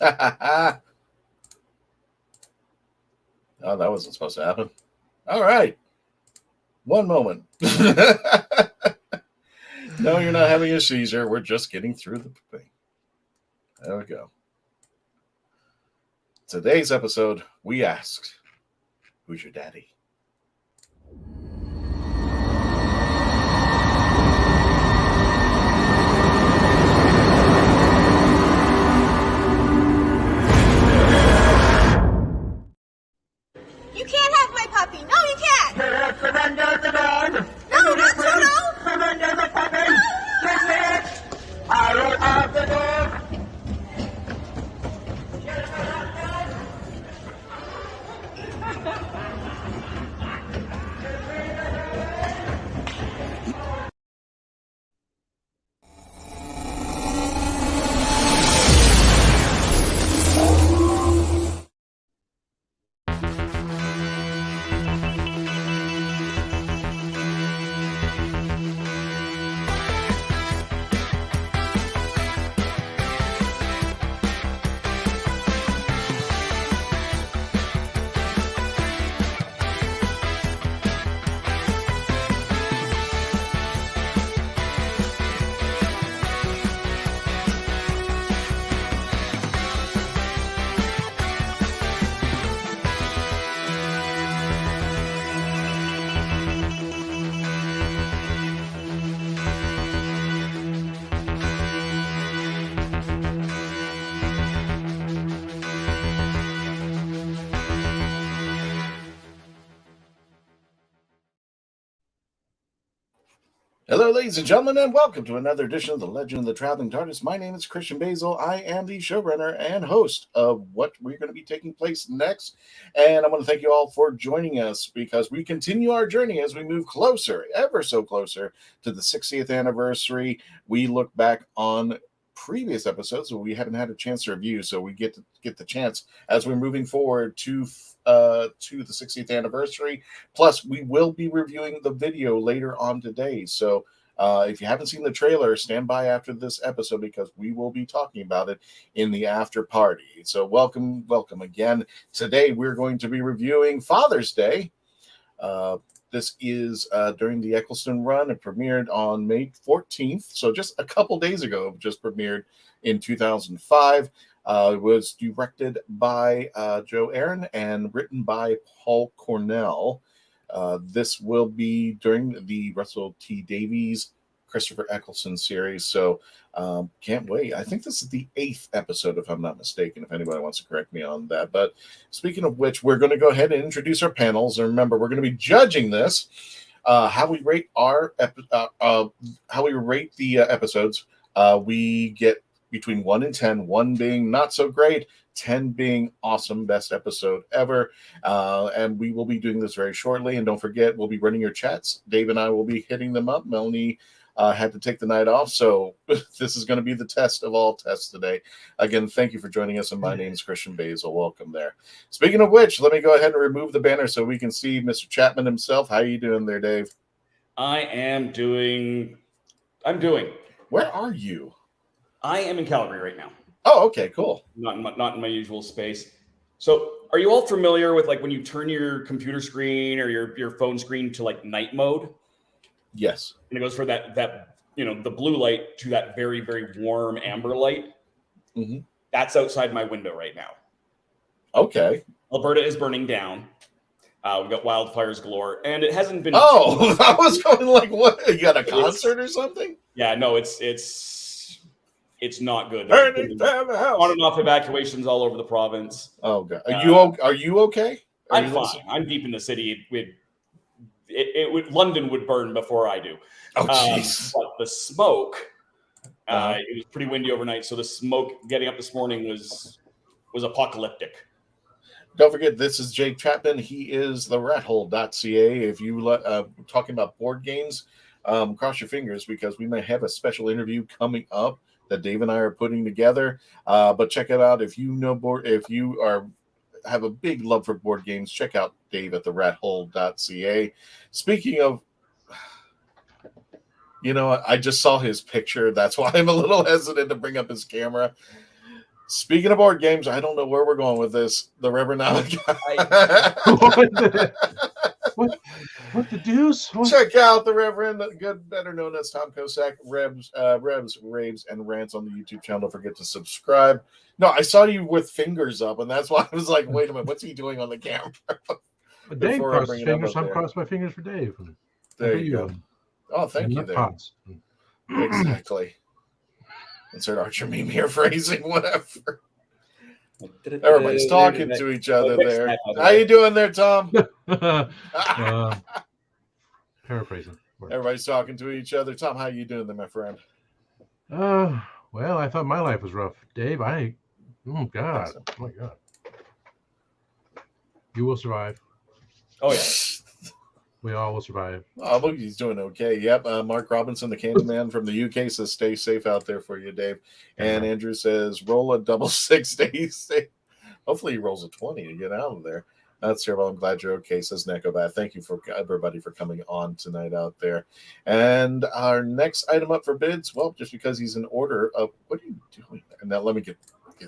Oh, that wasn't supposed to happen. All right. One moment. No, you're not having a seizure. We're just getting through the thing. There we go. Today's episode, we asked, who's your daddy? You can't have my puppy. No, you can't. Surrender the dog. No, not Toto. Surrender the puppy. Dismiss. I will have the dog. Hello, ladies and gentlemen, and welcome to another edition of the Legend of the Traveling TARDIS. My name is Christian Basil. I am the showrunner and host of what we're going to be taking place next. And I want to thank you all for joining us because we continue our journey as we move closer, ever so closer, to the 60th anniversary. We look back on previous episodes that we haven't had a chance to review, so we get the chance as we're moving forward to the 60th anniversary. Plus, we will be reviewing the video later on today. So if you haven't seen the trailer, stand by after this episode because we will be talking about it in the after party. So welcome again. Today, we're going to be reviewing Father's Day. This is during the Eccleston run. It premiered on May 14th. So just a couple days ago, it just premiered in 2005. It was directed by Joe Ahearne and written by Paul Cornell. This will be during the Russell T Davies, Christopher Eccleston series. So can't wait. I think this is the 8th episode, if I'm not mistaken, if anybody wants to correct me on that. But speaking of which, we're going to go ahead and introduce our panels. And remember, we're going to be judging this, how we rate the episodes. We get between 1 and 10, 1 being not so great, 10 being awesome, best episode ever. And we will be doing this very shortly. And don't forget, we'll be running your chats. Dave and I will be hitting them up. Melanie had to take the night off, so this is going to be the test of all tests today. Again, thank you for joining us, and my name is Christian Basil. Welcome there. Speaking of which, let me go ahead and remove the banner so we can see Mr. Chapman himself. How are you doing there, Dave? I'm doing. Where are you? I am in Calgary right now. Oh, okay, cool. Not in my usual space. So, are you all familiar with like when you turn your computer screen or your phone screen to like night mode? Yes. And it goes for that the blue light to that very, very warm amber light. Mm-hmm. That's outside my window right now. Okay. Alberta is burning down. We've got wildfires galore, and it hasn't been. Oh, I was going like, what? You got a concert or something? Yeah, no, it's not good. Burning down the house. On and off evacuations all over the province. Oh God, are you okay? I'm fine. I'm deep in the city. London would burn before I do. Oh, jeez. But the smoke, it was pretty windy overnight, so the smoke getting up this morning was apocalyptic. Don't forget, this is Jake Chapman. He is the rathole.ca. If you talking about board games, cross your fingers because we may have a special interview coming up that Dave and I are putting together. But check it out. If you have a big love for board games, check out Dave at the rathole.ca. Speaking of, I just saw his picture. That's why I'm a little hesitant to bring up his camera. Speaking of board games, I don't know where we're going with this. The Reverend Alec. What the deuce? What? Check out the Reverend, better known as Tom Kosak, Revs, Raves, and Rants on the YouTube channel. Don't forget to subscribe. No, I saw you with fingers up, and that's why I was like, wait a minute, what's he doing on the camera? Dave crossed his fingers. I'm crossed my fingers for Dave. There you go. Oh, thank you there. Pots. Exactly. Insert Archer meme here, phrasing, whatever. Everybody's talking to each other there. How you doing there, Tom? Paraphrasing. Everybody's talking to each other. Tom, how you doing there, my friend? Well, I thought my life was rough. Dave, oh my God. You will survive. Oh, yeah. We all will survive. Oh, look, he's doing okay. Yep. Mark Robinson, the Candyman from the UK, says stay safe out there for you, Dave. And Andrew says roll a double 6 days. Hopefully he rolls a 20 to get out of there. That's terrible. I'm glad you're okay, says Nekobat. Thank you for everybody for coming on tonight out there. And our next item up for bids, well, just because he's in order of what are you doing there? Now let me get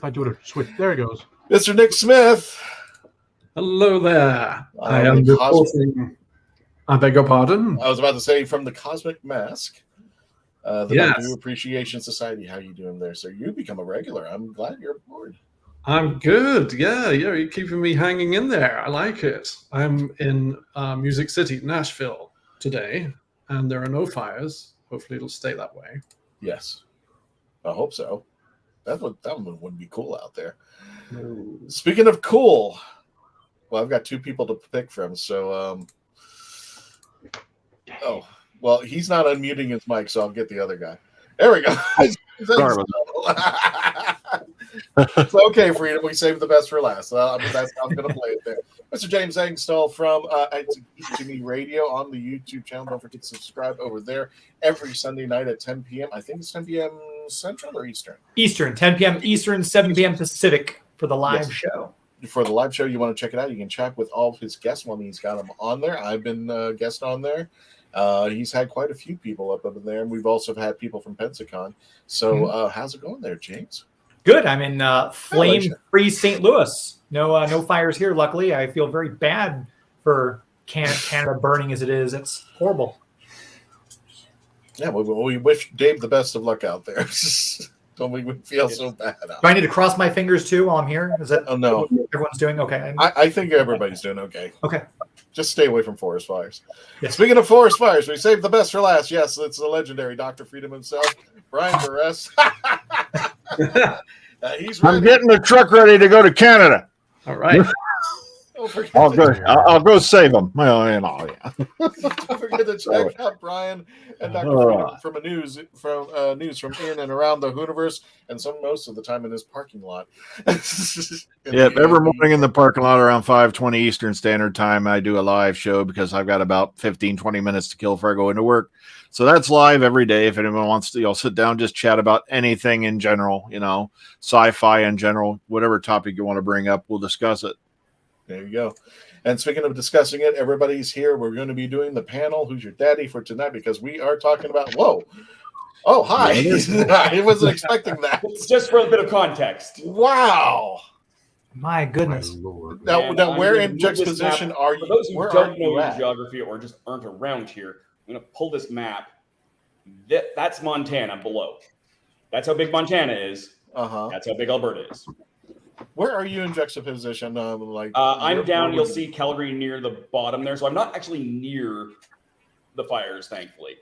I do it. Switch. There he goes. Mr. Nick Smith. Hello there. I am reporting. I beg your pardon? I was about to say from the Cosmic Mask, the Nadu Appreciation Society. How you doing there, sir? You become a regular. I'm glad you're aboard. I'm good. Yeah, you're keeping me hanging in there. I like it. I'm in Music City, Nashville today, and there are no fires. Hopefully it'll stay that way. Yes. I hope so. That one would be cool out there. No. Speaking of cool, well, I've got two people to pick from, so oh, well, he's not unmuting his mic, so I'll get the other guy. There we go. It's okay, Freedom. We saved the best for last. I'm going to play it there. Mr. James Engstall from Jimmy Radio on the YouTube channel. Don't forget to subscribe over there every Sunday night at 10 p.m. I think it's 10 p.m. Central or Eastern? Eastern, 10 p.m. Eastern, 7 p.m. Pacific for the live show. For the live show, you want to check it out, you can chat with all of his guests when he's got them on there. I've been guest on there. He's had quite a few people up over there, and we've also had people from Pensacon. So how's it going there, James? Good. I'm in flame-free St. Louis. No fires here, luckily. I feel very bad for Canada burning as it is. It's horrible. Yeah, we wish Dave the best of luck out there. Don't we feel so bad? Do I need to cross my fingers too while I'm here? Is that no? Everyone's doing okay. I think everybody's doing okay. Okay. Just stay away from forest fires. Yeah. Speaking of forest fires, we saved the best for last. Yes, it's the legendary Dr. Freedom himself, Brian Buress. He's ready. I'm getting the truck ready to go to Canada. All right. I'll go save them. Well, yeah. Don't forget to check out Brian and Dr. Freedom from news from in and around the Whooniverse, and most of the time in his parking lot. Yep, every morning in the parking lot around 5:20 Eastern Standard Time, I do a live show because I've got about 15-20 minutes to kill before I go into work. So that's live every day. If anyone wants to, sit down, just chat about anything in general, sci-fi in general, whatever topic you want to bring up, we'll discuss it. There you go. And speaking of discussing it, everybody's here. We're going to be doing the panel, Who's Your Daddy, for tonight, because we are talking about, whoa. Oh, hi. I wasn't expecting that. Just for a bit of context. Wow. My goodness. Now where in juxtaposition are you? For those who where don't know your geography or just aren't around here, I'm going to pull this map. That's Montana below. That's how big Montana is. That's how big Alberta is. Where are you in juxtaposition? I'm down. You'll see Calgary near the bottom there. So I'm not actually near the fires, thankfully.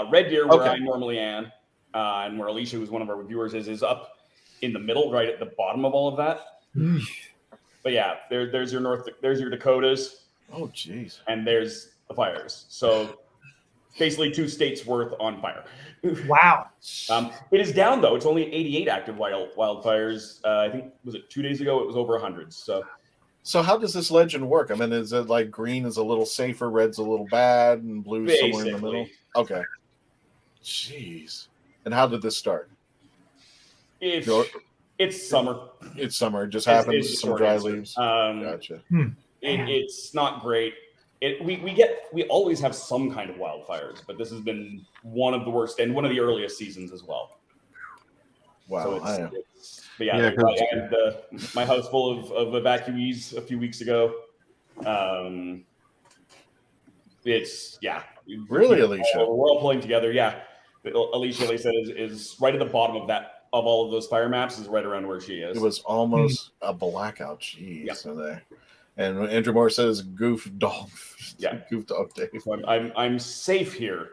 Red Deer, where I normally am, and where Alicia, who's one of our viewers, is up in the middle, right at the bottom of all of that. But yeah, there's your Dakotas. Oh, jeez. And there's the fires. So basically 2 states worth on fire. Wow. It is down, though. It's only 88 active wildfires. I think, was it 2 days ago? It was over 100. So how does this legend work? I mean, is it like green is a little safer, red's a little bad, and blue somewhere in the middle? Okay. Jeez. And how did this start? It's summer. It's summer. It just happens. It's some dry leaves. Gotcha. It's not great. We always have some kind of wildfires, but this has been one of the worst and one of the earliest seasons as well. Wow. So But yeah, I had my house full of evacuees a few weeks ago. It's really, Alicia. We're all pulling together. Yeah, Alicia, like I said, is right at the bottom of all of those fire maps. Is right around where she is. It was almost a blackout. Jeez, there. And Andrew Moore says, "Goof dog." Yeah, goof dog day. So I'm safe here.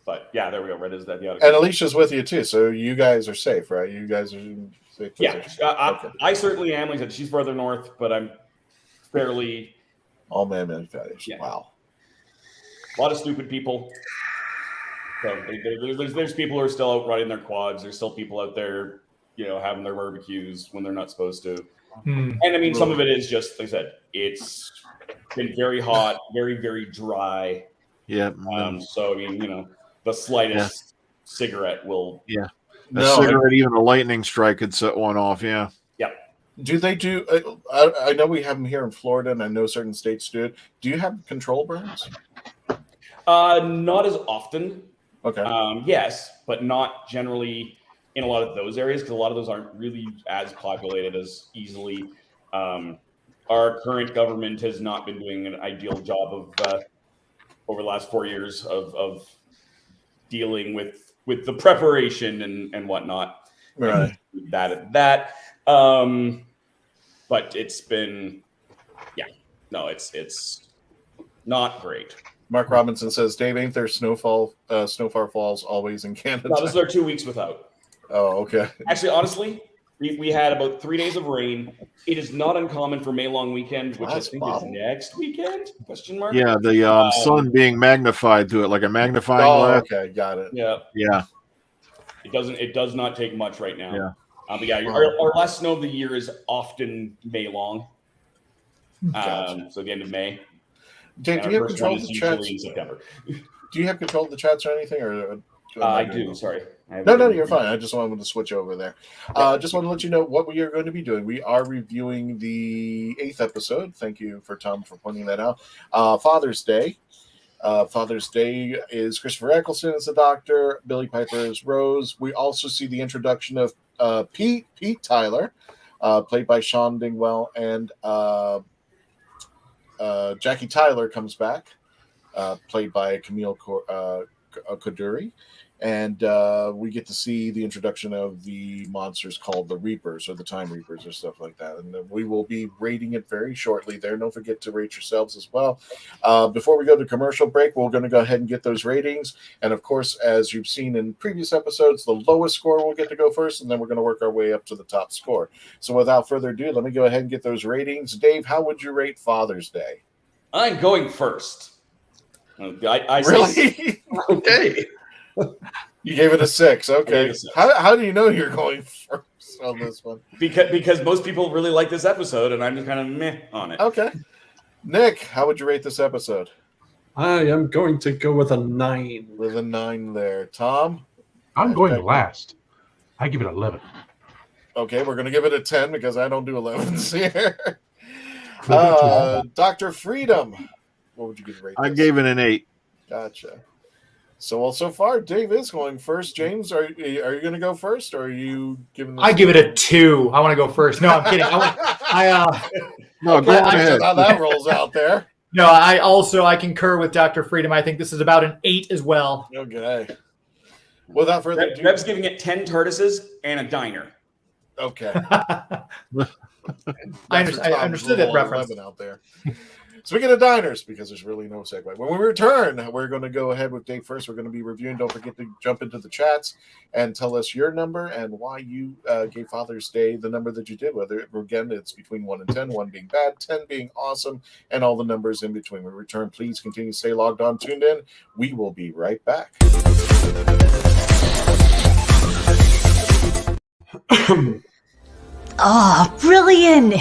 But yeah, there we go. Red is that the other. And Alicia's with you too, so you guys are safe, right? You guys are in safe position. Okay. I certainly am. Like I said, she's further north, but I'm fairly all man manufactured. Yeah. Wow, a lot of stupid people. So there's people who are still out riding their quads. There's still people out there, having their barbecues when they're not supposed to. And I mean, some of it is just, like I said, it's been very hot, very, very dry. Yeah. So I mean, the slightest cigarette will. Yeah. Cigarette, even a lightning strike could set one off. Yeah. Yeah. Do they do? I know we have them here in Florida, and I know certain states do it. Do you have control burns? Not as often. Okay. Yes, but not generally in a lot of those areas, because a lot of those aren't really as populated as easily. Our current government has not been doing an ideal job of over the last 4 years of dealing with the preparation and whatnot. Right. That. But it's been, it's not great. Mark Robinson says, Dave, ain't there snowfall falls always in Canada? No, this is our 2 weeks without. Oh, okay. Actually, honestly, we had about 3 days of rain. It is not uncommon for May long weekend, which I think is next weekend? Question mark. Yeah, the sun being magnified to it like a magnifying glass. Okay, got it. Yeah. Yeah. It does not take much right now. Yeah. But yeah, our last snow of the year is often May long. Gotcha. So the end of May. Dave, do you have control of the chats? In September. Do you have control of the chats or anything? Or I do. Sorry. No, you're fine. I just wanted to switch over there. Just want to let you know what we are going to be doing. We are reviewing the 8th episode. Thank you for Tom for pointing that out. Father's Day. Father's Day is Christopher Eccleston as the Doctor. Billie Piper is Rose. We also see the introduction of Pete Tyler, played by Shaun Dingwall, and Jackie Tyler comes back, played by Camille Coduri. And we get to see the introduction of the monsters called the Reapers or the Time Reapers or stuff like that. And we will be rating it very shortly there. Don't forget to rate yourselves as well. Before we go to commercial break, we're going to go ahead and get those ratings. And, of course, as you've seen in previous episodes, the lowest score will get to go first, and then we're going to work our way up to the top score. So without further ado, let me go ahead and get those ratings. Dave, how would you rate Father's Day? I'm going first. I really? Okay. You gave it a 6. Okay. A 6. How do you know you're going first on this one? Because most people really like this episode, and I'm just kind of meh on it. Okay. Nick, how would you rate this episode? I am going to go with a 9. With a 9 there. Tom? I'm going last. I give it 11. Okay, we're going to give it a 10 because I don't do 11s here. Dr. Freedom. What would you give it rate? I gave it an 8. Gotcha. So far, Dave is going first. James, are you going to go first, or are you giving? I give it a 2. I want to go first. No, I'm kidding. No, go ahead. How that rolls out there. No, I concur with Dr. Freedom. I think this is about an 8 as well. Okay. Without further ado, Reb's giving it 10 TARDISes and a diner. Okay. I understood that reference. Out there. Speaking of diners, because there's really no segue. When we return, we're going to go ahead with Dave first. We're going to be reviewing. Don't forget to jump into the chats and tell us your number and why you gave Father's Day the number that you did. Whether, again, it's between 1 and 10, 1 being bad, 10 being awesome, and all the numbers in between. When we return, please continue to stay logged on, tuned in. We will be right back. Oh, brilliant!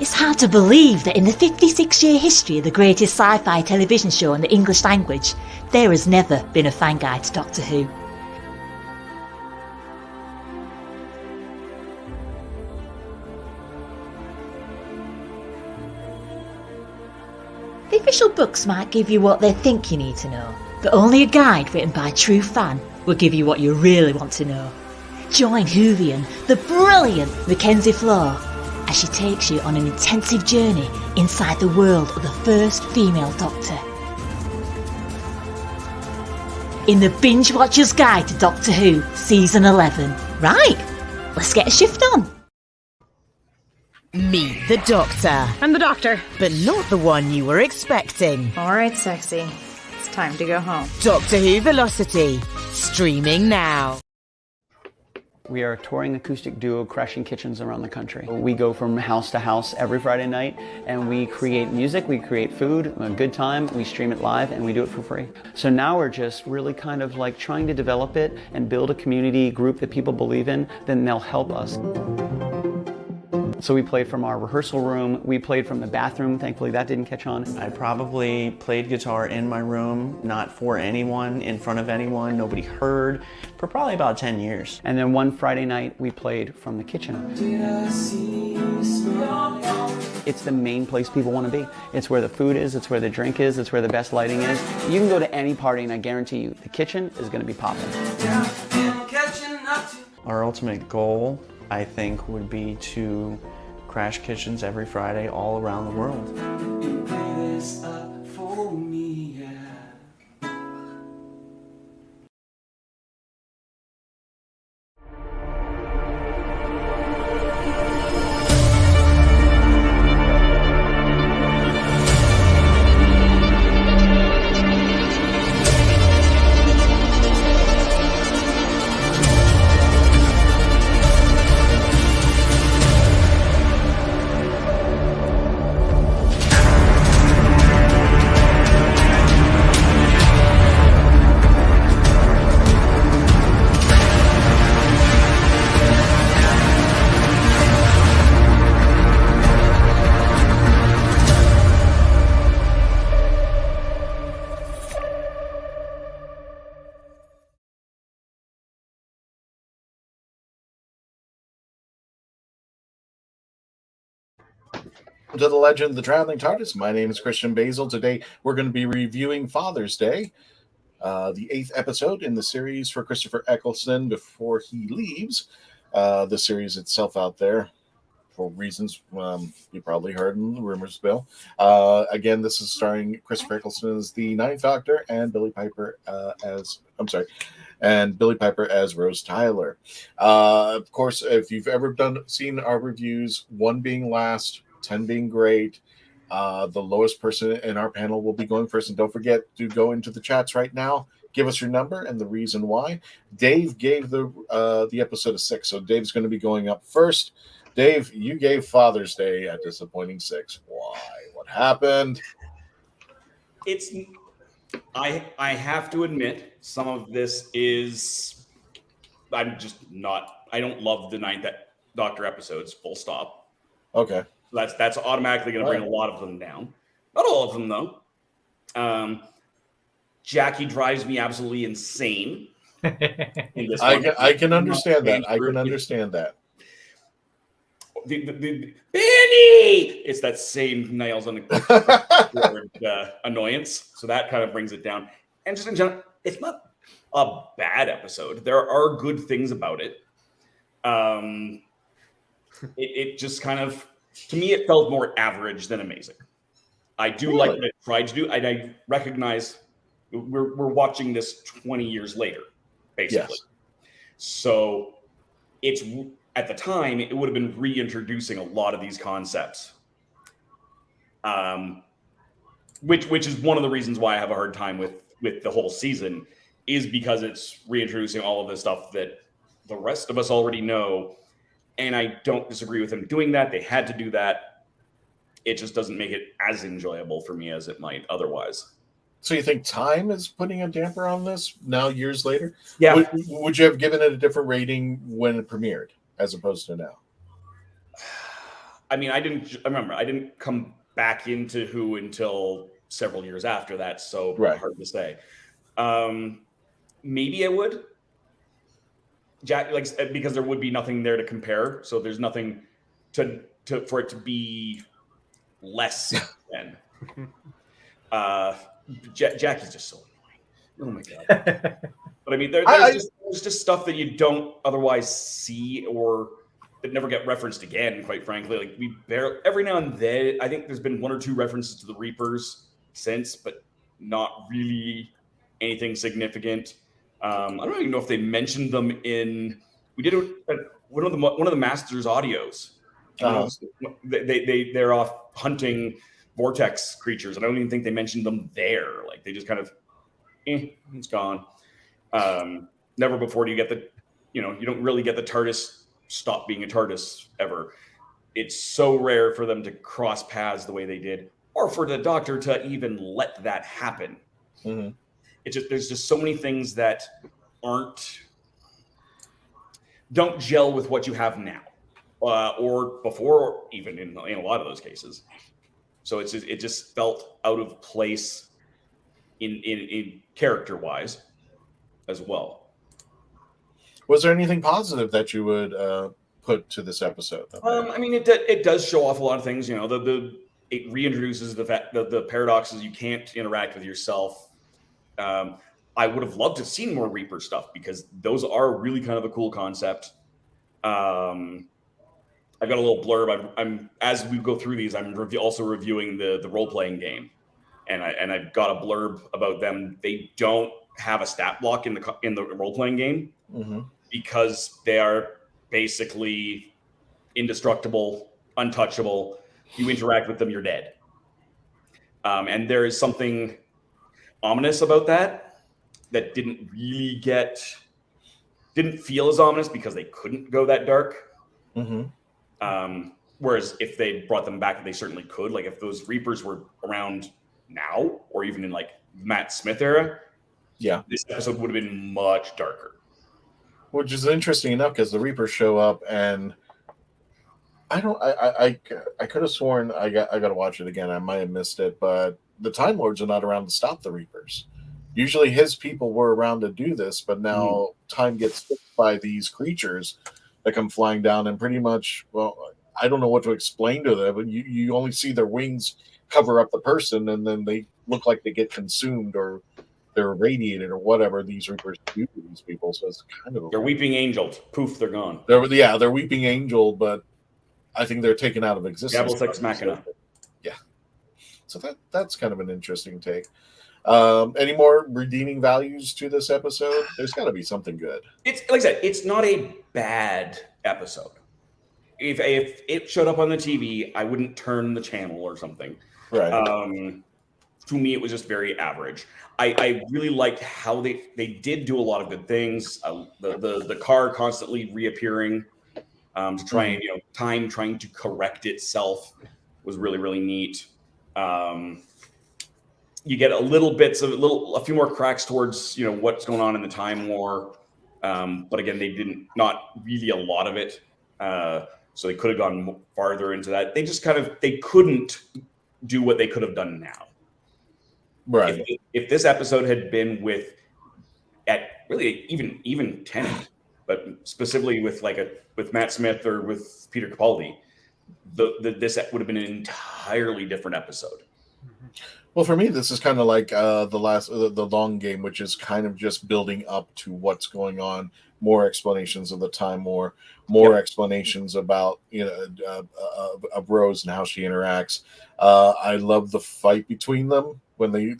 It's hard to believe that in the 56-year history of the greatest sci-fi television show in the English language, there has never been a fan guide to Doctor Who. The official books might give you what they think you need to know, but only a guide written by a true fan will give you what you really want to know. Join WHOvian, the brilliant Mackenzie Flaw, as she takes you on an intensive journey inside the world of the first female Doctor. In the Binge Watcher's Guide to Doctor Who, Season 11. Right, let's get a shift on. Meet the Doctor. I'm the doctor. But not the one you were expecting. All right, sexy. It's time to go home. Doctor Who Velocity, streaming now. We are a touring acoustic duo crashing kitchens around the country. We go from house to house every Friday night and we create music, we create food, a good time, we stream it live and we do it for free. So now we're just really kind of like trying to develop it and build a community group that people believe in, then they'll help us. So we played from our rehearsal room, we played from the bathroom, thankfully that didn't catch on. I probably played guitar in my room, not for anyone, in front of anyone, nobody heard, for probably about 10 years. And then one Friday night we played from the kitchen. It's the main place people want to be. It's where the food is, it's where the drink is, it's where the best lighting is. You can go to any party and I guarantee you, the kitchen is going to be popping. Our ultimate goal, I think, would be to crash kitchens every Friday all around the world. To the Legend of the Traveling TARDIS. My name is Christian Basil. Today we're going to be reviewing Father's Day, the 8th episode in the series for Christopher Eccleston before he leaves the series itself out there for reasons you probably heard in the rumors, Bill. Again, this is starring Christopher Eccleston as the Ninth Doctor and Billie Piper as Rose Tyler. Of course, if you've ever seen our reviews, 1 being last, 10 being great, the lowest person in our panel will be going first. And don't forget to go into the chats right now. Give us your number and the reason why. Dave gave the episode a 6, so Dave's going to be going up first. Dave, you gave Father's Day a disappointing 6. Why? What happened? I have to admit, some of this is I don't love the 9th Doctor episodes, full stop. Okay. That's automatically going to bring a lot of them down. Not all of them, though. Jackie drives me absolutely insane. In this I can understand that. I can understand that. Benny! It's that same nails on the annoyance. So that kind of brings it down. And just in general, it's not a bad episode. There are good things about it. It just kind of, to me, it felt more average than amazing. I do like what it tried to do. And I recognize we're watching this 20 years later, basically. Yes. So it's, at the time, it would have been reintroducing a lot of these concepts. Which is one of the reasons why I have a hard time with the whole season, is because it's reintroducing all of this stuff that the rest of us already know. And I don't disagree with them doing that. They had to do that. It just doesn't make it as enjoyable for me as it might otherwise. So you think time is putting a damper on this now, years later? Yeah. Would you have given it a different rating when it premiered as opposed to now? I mean, I didn't come back into Who until several years after that, so hard to say. Maybe I would. Jack, because there would be nothing there to compare, so there's nothing for it to be less than. Jackie's just so annoying. Oh my god! But I mean, there's just there's just stuff that you don't otherwise see or that never get referenced again, quite frankly. Like every now and then, I think there's been 1 or 2 references to the Reapers since, but not really anything significant. I don't even know if they mentioned them in. We did one of the Masters audios. They're off hunting vortex creatures, and I don't even think they mentioned them there. Like they just kind of, it's gone. Never before do you get you don't really get the TARDIS stop being a TARDIS ever. It's so rare for them to cross paths the way they did, or for the Doctor to even let that happen. Mm-hmm. There's just so many things that don't gel with what you have now, or before, or even in a lot of those cases. So it just felt out of place in character wise as well. Was there anything positive that you would put to this episode? I mean, it does show off a lot of things. It reintroduces the fact that the paradoxes you can't interact with yourself. I would have loved to have seen more Reaper stuff because those are really kind of a cool concept. I've got a little blurb. I'm as we go through these, I'm also reviewing the role playing game, and I've got a blurb about them. They don't have a stat block in the role playing game because they are basically indestructible, untouchable. You interact with them, you're dead. And there is something ominous about that didn't feel as ominous because they couldn't go that dark. Whereas if they brought them back, they certainly could. Like if those Reapers were around now, or even in like Matt Smith era, this episode would have been much darker. Which is interesting enough because the Reapers show up, and I could have sworn I got to watch it again. I might have missed it, but the Time Lords are not around to stop the Reapers. Usually his people were around to do this, but now time gets fixed by these creatures that come flying down and pretty much, well, I don't know what to explain to them, but you only see their wings cover up the person, and then they look like they get consumed or they're irradiated or whatever these Reapers do to these people. So it's kind of they're weeping angels. Poof, they're gone. They're weeping angel, but I think they're taken out of existence. Diablo Ex Machina. Yeah. So that's kind of an interesting take. Any more redeeming values to this episode? There's got to be something good. It's like I said, it's not a bad episode. If it showed up on the TV, I wouldn't turn the channel or something. Right. To me, it was just very average. I really liked how they did do a lot of good things. The car constantly reappearing to try and time trying to correct itself was really, really neat. You get a few more cracks towards what's going on in the Time War, but again, not really a lot of it. So they could have gone farther into that. They just they couldn't do what they could have done now. Right. If this episode had been even Tennant, but specifically with Matt Smith or with Peter Capaldi, this would have been an entirely different episode. Well, for me, this is kind of like the long game, which is kind of just building up to what's going on. More explanations of the Time War, more explanations about of Rose and how she interacts. I love the fight between them the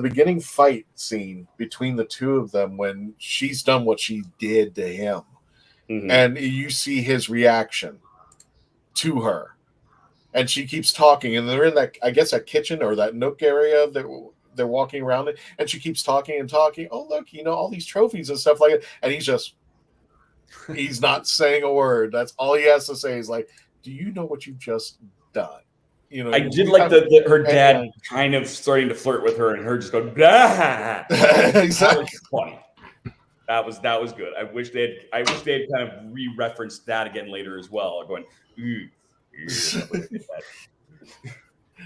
beginning fight scene between the two of them when she's done what she did to him, and you see his reaction to her. And she keeps talking, and they're in that kitchen or that nook area that they're walking around it, and she keeps talking and talking. Oh, look, all these trophies and stuff like that. And he's not saying a word. That's all he has to say is like, do you know what you've just done? I did like her dad kind of starting to flirt with her and her just going, blah. Exactly. That was funny. That was good. I wish they had kind of re-referenced that again later as well. Going, ooh.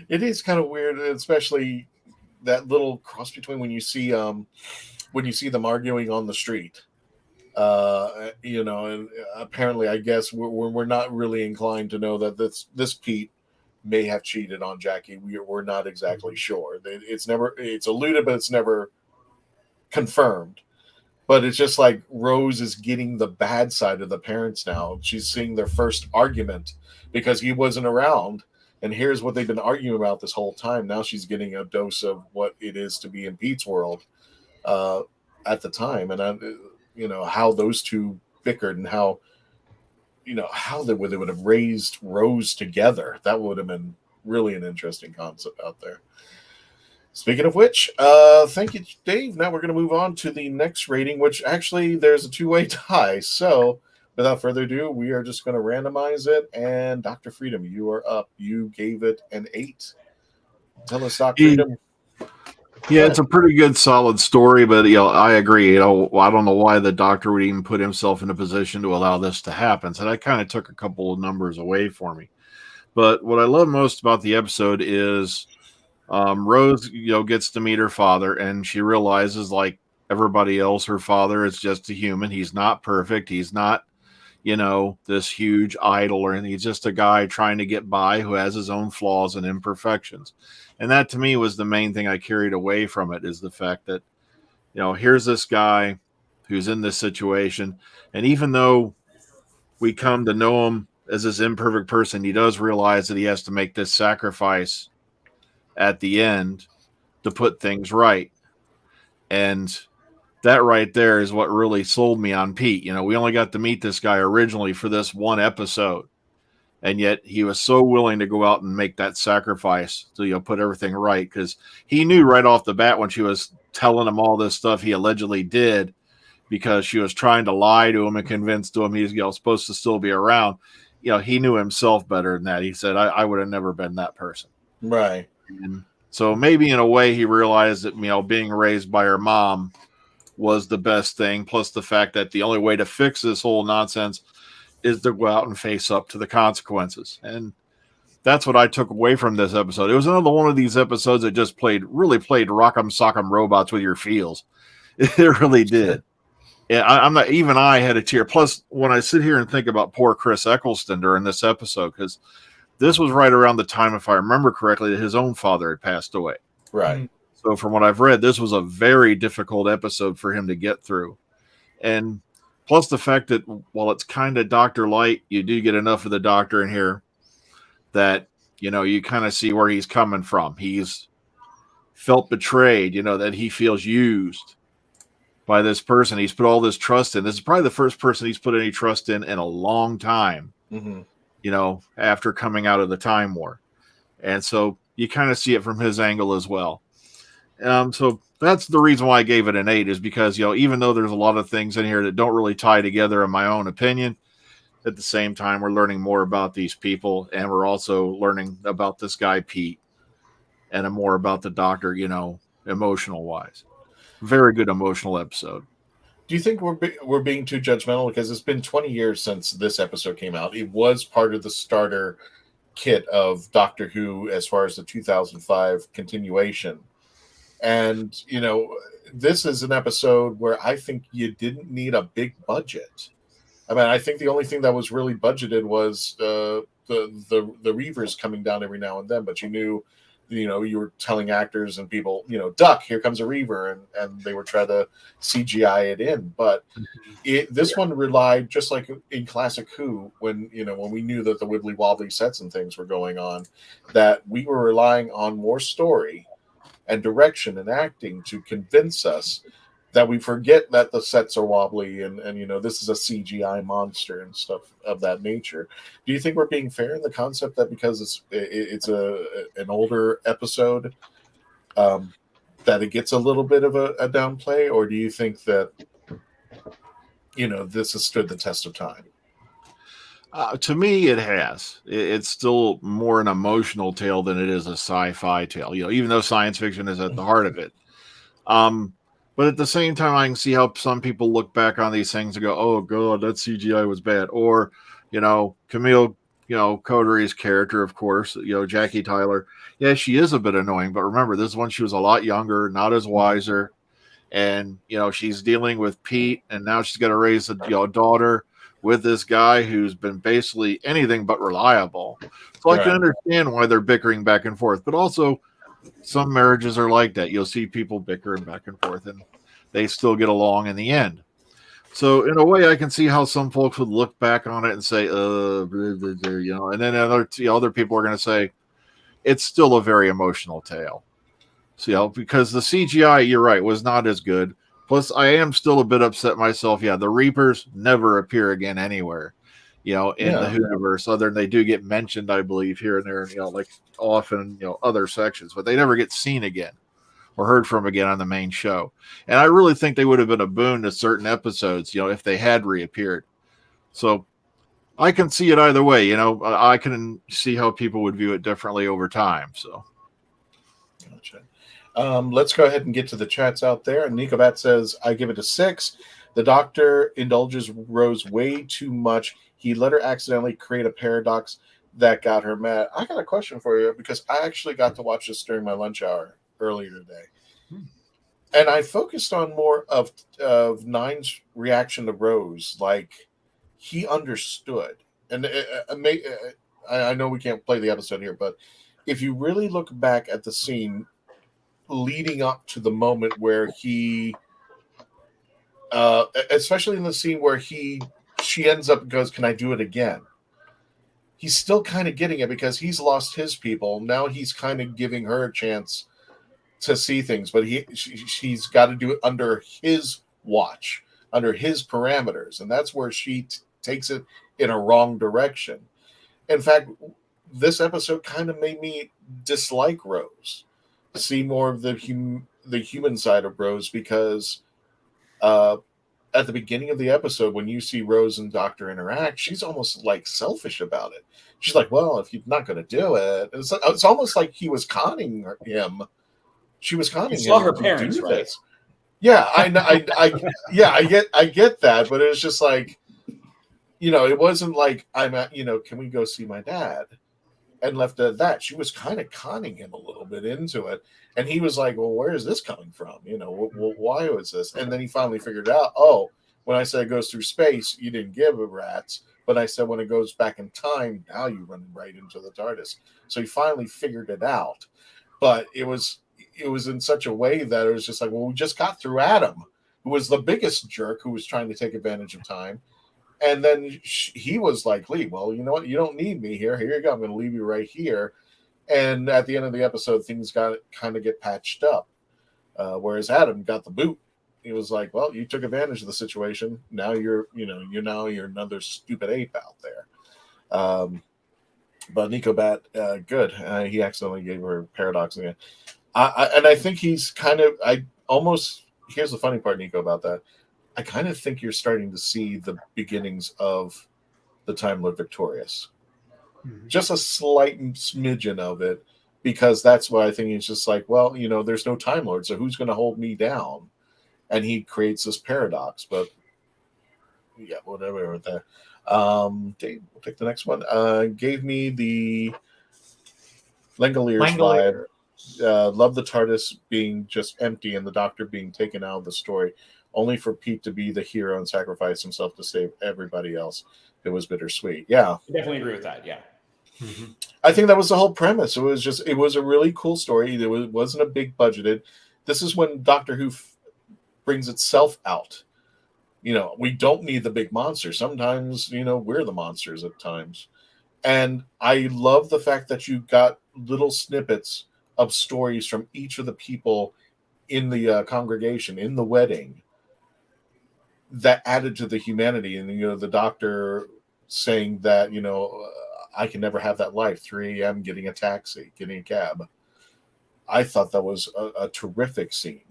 It is kind of weird, especially that little cross between when you see them arguing on the street. And apparently, I guess we're not really inclined to know that this Pete may have cheated on Jackie. We're not exactly sure. It's alluded, but it's never confirmed. But it's just like Rose is getting the bad side of the parents now. She's seeing their first argument because he wasn't around. And here's what they've been arguing about this whole time. Now she's getting a dose of what it is to be in Pete's world at the time. And, how those two bickered and how they would have raised Rose together. That would have been really an interesting concept out there. Speaking of which, thank you, Dave. Now we're going to move on to the next rating, which actually there's a two-way tie. So without further ado, we are just going to randomize it. And Dr. Freedom, you are up. You gave it an 8. Tell us, Dr. Freedom. Yeah, it's a pretty good, solid story, but I agree. I don't know why the doctor would even put himself in a position to allow this to happen. So that kind of took a couple of numbers away for me. But what I love most about the episode is Rose, gets to meet her father, and she realizes, like everybody else, her father is just a human. He's not perfect. He's not, this huge idol or anything. He's just a guy trying to get by who has his own flaws and imperfections. And that, to me, was the main thing I carried away from it, is the fact that, here's this guy who's in this situation. And even though we come to know him as this imperfect person, he does realize that he has to make this sacrifice at the end to put things right. And that right there is what really sold me on Pete. We only got to meet this guy originally for this one episode. And yet he was so willing to go out and make that sacrifice to, put everything right. Because he knew right off the bat when she was telling him all this stuff he allegedly did, because she was trying to lie to him and convince to him he's supposed to still be around. He knew himself better than that. He said, I would have never been that person. Right. And so maybe in a way he realized that, being raised by her mom was the best thing. Plus the fact that the only way to fix this whole nonsense is to go out and face up to the consequences. And that's what I took away from this episode. It was another one of these episodes that just really played Rock'em Sock'em Robots with your feels. It really did. Yeah, even I had a tear. Plus, when I sit here and think about poor Chris Eccleston during this episode, because this was right around the time, if I remember correctly, that his own father had passed away. Right. So from what I've read, this was a very difficult episode for him to get through. And plus the fact that while it's kind of Dr. Light, you do get enough of the doctor in here that, you kind of see where he's coming from. He's felt betrayed, that he feels used by this person. He's put all this trust in. This is probably the first person he's put any trust in a long time, after coming out of the Time War. And so you kind of see it from his angle as well. So that's the reason why I gave it an 8, is because, even though there's a lot of things in here that don't really tie together in my own opinion, at the same time, we're learning more about these people, and we're also learning about this guy, Pete, and more about the doctor, emotional wise. Very good emotional episode. Do you think we're being too judgmental? Because it's been 20 years since this episode came out. It was part of the starter kit of Doctor Who as far as the 2005 continuation. And, this is an episode where I think you didn't need a big budget. I think the only thing that was really budgeted was the Reavers coming down every now and then, but you knew, you were telling actors and people, duck, here comes a Reaver, and they were trying to CGI it in. But this one relied, just like in Classic Who, when we knew that the wibbly wobbly sets and things were going on, that we were relying on more story and direction and acting to convince us that we forget that the sets are wobbly and this is a CGI monster and stuff of that nature. Do you think we're being fair in the concept that because it's an older episode, that it gets a little bit of a downplay, or do you think that this has stood the test of time? To me, it has. It's still more an emotional tale than it is a sci-fi tale. Even though science fiction is at the heart of it. But at the same time, I can see how some people look back on these things and go, "Oh God, that CGI was bad." Or, Camille, Coduri's character, of course, Jackie Tyler. Yeah, she is a bit annoying, but remember, this one she was a lot younger, not as wiser, and she's dealing with Pete, and now she's got to raise a daughter with this guy who's been basically anything but reliable. So I can understand why they're bickering back and forth. But also, some marriages are like that. You'll see people bickering back and forth, and they still get along in the end. So in a way, I can see how some folks would look back on it and say, blah, blah, blah, you know, and then other people are going to say it's still a very emotional tale. So, you know, because the CGI, you're right, was not as good. Plus, I am still a bit upset myself. Yeah, the Reapers never appear again anywhere, you know, in the Whoviverse. Other than they do get mentioned, I believe, here and there, you know, like often, you know, other sections, but they never get seen again or heard from again on the main show. And I really think they would have been a boon to certain episodes, you know, if they had reappeared. So I can see it either way. You know, I can see how people would view it differently over time. So. Gotcha. Let's go ahead and get to the chats out there. And Nicobat says, I give it a 6. The Doctor indulges Rose way too much. He let her accidentally create a paradox that got her mad. I got a question for you, because I actually got to watch this during my lunch hour earlier today. And I focused on more of Nine's reaction to Rose. Like, he understood. And I know we can't play the episode here, but if you really look back at the scene leading up to the moment where he, especially in the scene where she ends up and goes, can I do it again? He's still kind of getting it because he's lost his people. Now he's kind of giving her a chance to see things, but she's got to do it under his watch, under his parameters, and that's where she takes it in a wrong direction. In fact, this episode kind of made me dislike Rose, see more of the human side of Rose, because at the beginning of the episode, when you see Rose and Doctor interact, she's almost like selfish about it. She's like, well, if you're not going to do it, it's almost like he was conning him. She was conning him. Saw her parents, right? This. Yeah, I get that, but it was just like, you know, it wasn't like can we go see my dad? And left it at that. She was kind of conning him a little bit into it, and he was like, well, where is this coming from? You know, why was this? And then he finally figured out, oh, when I said it goes through space, you didn't give a rat's, but I said when it goes back in time, now you run right into the TARDIS. So he finally figured it out, but it was in such a way that it was just like, well, we just got through Adam, who was the biggest jerk, who was trying to take advantage of time. And then he was like, Lee, well, you know what? You don't need me here. Here you go. I'm going to leave you right here. And at the end of the episode, things got kind of get patched up. Whereas Adam got the boot. He was like, well, you took advantage of the situation. Now you're another stupid ape out there. But Nicobat, good. He accidentally gave her paradox again. And I think he's kind of, here's the funny part, Nico, about that. I kind of think you're starting to see the beginnings of the Time Lord Victorious. Mm-hmm. Just a slight smidgen of it, because that's why I think he's just like, well, you know, there's no Time Lord, so who's going to hold me down? And he creates this paradox. But yeah, whatever with that. Dave, we'll take the next one. Gave me the Langoliers vibe. Love the TARDIS being just empty and the Doctor being taken out of the story, only for Pete to be the hero and sacrifice himself to save everybody else. It was bittersweet. Yeah. I definitely agree with that. Yeah. Mm-hmm. I think that was the whole premise. It was a really cool story. It wasn't a big budgeted. This is when Doctor Who brings itself out. You know, we don't need the big monsters. Sometimes, you know, we're the monsters at times. And I love the fact that you got little snippets of stories from each of the people in the congregation, in the wedding, that added to the humanity. And, you know, the Doctor saying that, you know, I can never have that life. 3 a.m. getting a taxi, getting a cab. I thought that was a terrific scene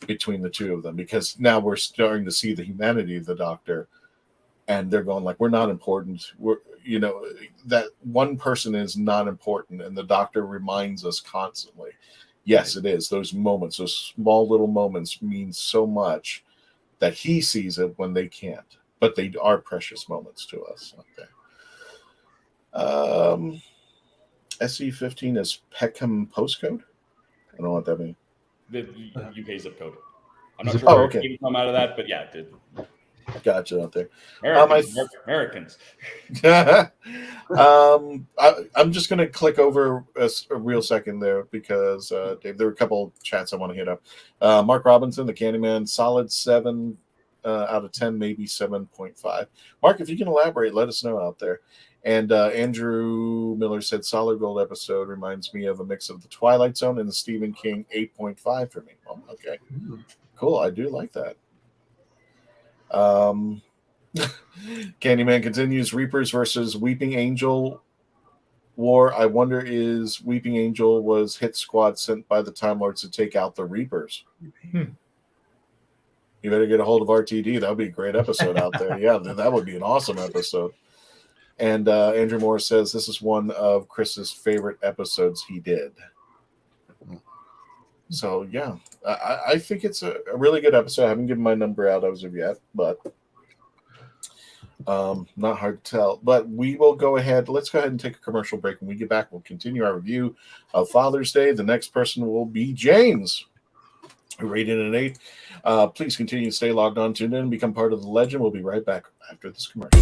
between the two of them, because now we're starting to see the humanity of the Doctor, and they're going like, we're not important. We're, you know, that one person is not important. And the Doctor reminds us constantly, yes, it is. Those moments, those small little moments mean so much, that he sees it when they can't, but they are precious moments to us. Okay. SE15 is Peckham postcode. I don't know what that means. The UK zip code. I'm not sure where it came from out of that, but yeah, it did. Gotcha out there. Americans. I'm just going to click over a real second there because, Dave, there were a couple chats I want to hit up. Mark Robinson, the Candyman, solid 7 out of 10, maybe 7.5. Mark, if you can elaborate, let us know out there. And Andrew Miller said, solid gold episode reminds me of a mix of the Twilight Zone and the Stephen King 8.5 for me. Oh, okay. Cool. I do like that. Candyman continues, Reapers versus Weeping Angel war. I wonder is Weeping Angel was hit squad sent by the Time Lords to take out the Reapers? You better get a hold of RTD. That would be a great episode out there. Yeah, that would be an awesome episode. And Andrew Moore says this is one of Chris's favorite episodes he did. So, yeah, I think it's a really good episode. I haven't given my number out as of yet, but not hard to tell. But we will go ahead. Let's go ahead and take a commercial break. When we get back, we'll continue our review of Father's Day. The next person will be James, who rated an 8. Please continue to stay logged on, tune in, and become part of the legend. We'll be right back after this commercial.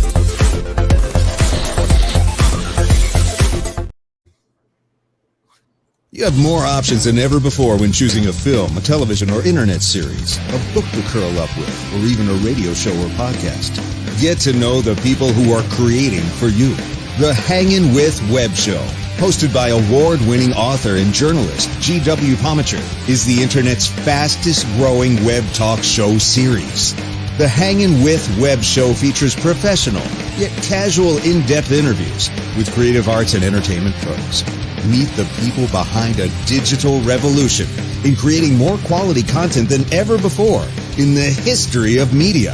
You have more options than ever before when choosing a film, a television or internet series, a book to curl up with, or even a radio show or podcast. Get to know the people who are creating for you. The Hangin' With Web Show, hosted by award-winning author and journalist G.W. Pomacher, is the internet's fastest-growing web talk show series. The Hangin' With Web Show features professional, yet casual, in-depth interviews with creative arts and entertainment pros. Meet the people behind a digital revolution in creating more quality content than ever before in the history of media.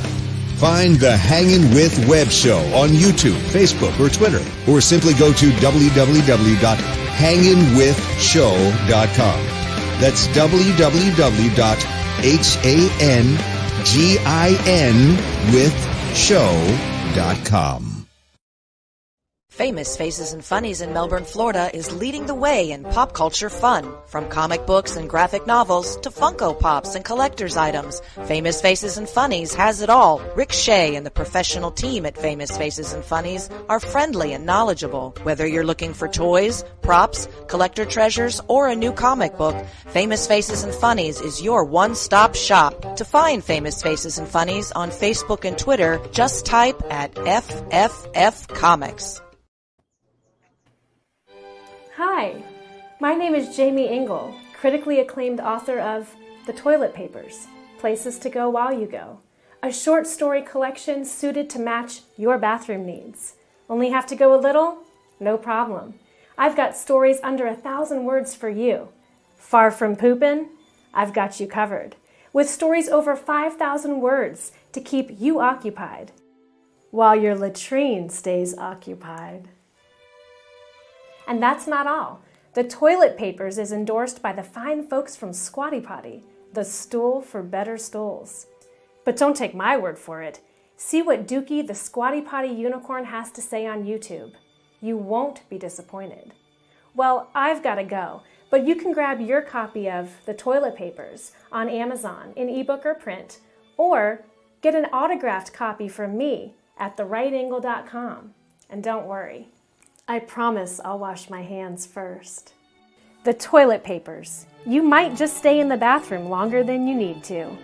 Find the Hangin' With Web Show on YouTube, Facebook, or Twitter, or simply go to www.hanginwithshow.com. That's www.hanginwithshow.com. Famous Faces and Funnies in Melbourne, Florida is leading the way in pop culture fun. From comic books and graphic novels to Funko Pops and collector's items, Famous Faces and Funnies has it all. Rick Shea and the professional team at Famous Faces and Funnies are friendly and knowledgeable. Whether you're looking for toys, props, collector treasures, or a new comic book, Famous Faces and Funnies is your one-stop shop. To find Famous Faces and Funnies on Facebook and Twitter, just type at FFF Comics. Hi, my name is Jamie Engel, critically acclaimed author of The Toilet Papers, Places to Go While You Go, a short story collection suited to match your bathroom needs. Only have to go a little? No problem. I've got stories under 1,000 words for you. Far from poopin'? I've got you covered, with stories over 5,000 words to keep you occupied, while your latrine stays occupied. And that's not all. The Toilet Papers is endorsed by the fine folks from Squatty Potty, the stool for better stools. But don't take my word for it. See what Dookie the Squatty Potty unicorn has to say on YouTube. You won't be disappointed. Well, I've got to go, but you can grab your copy of The Toilet Papers on Amazon in ebook or print, or get an autographed copy from me at therightangle.com. And don't worry, I promise I'll wash my hands first. The Toilet Papers. You might just stay in the bathroom longer than you need to.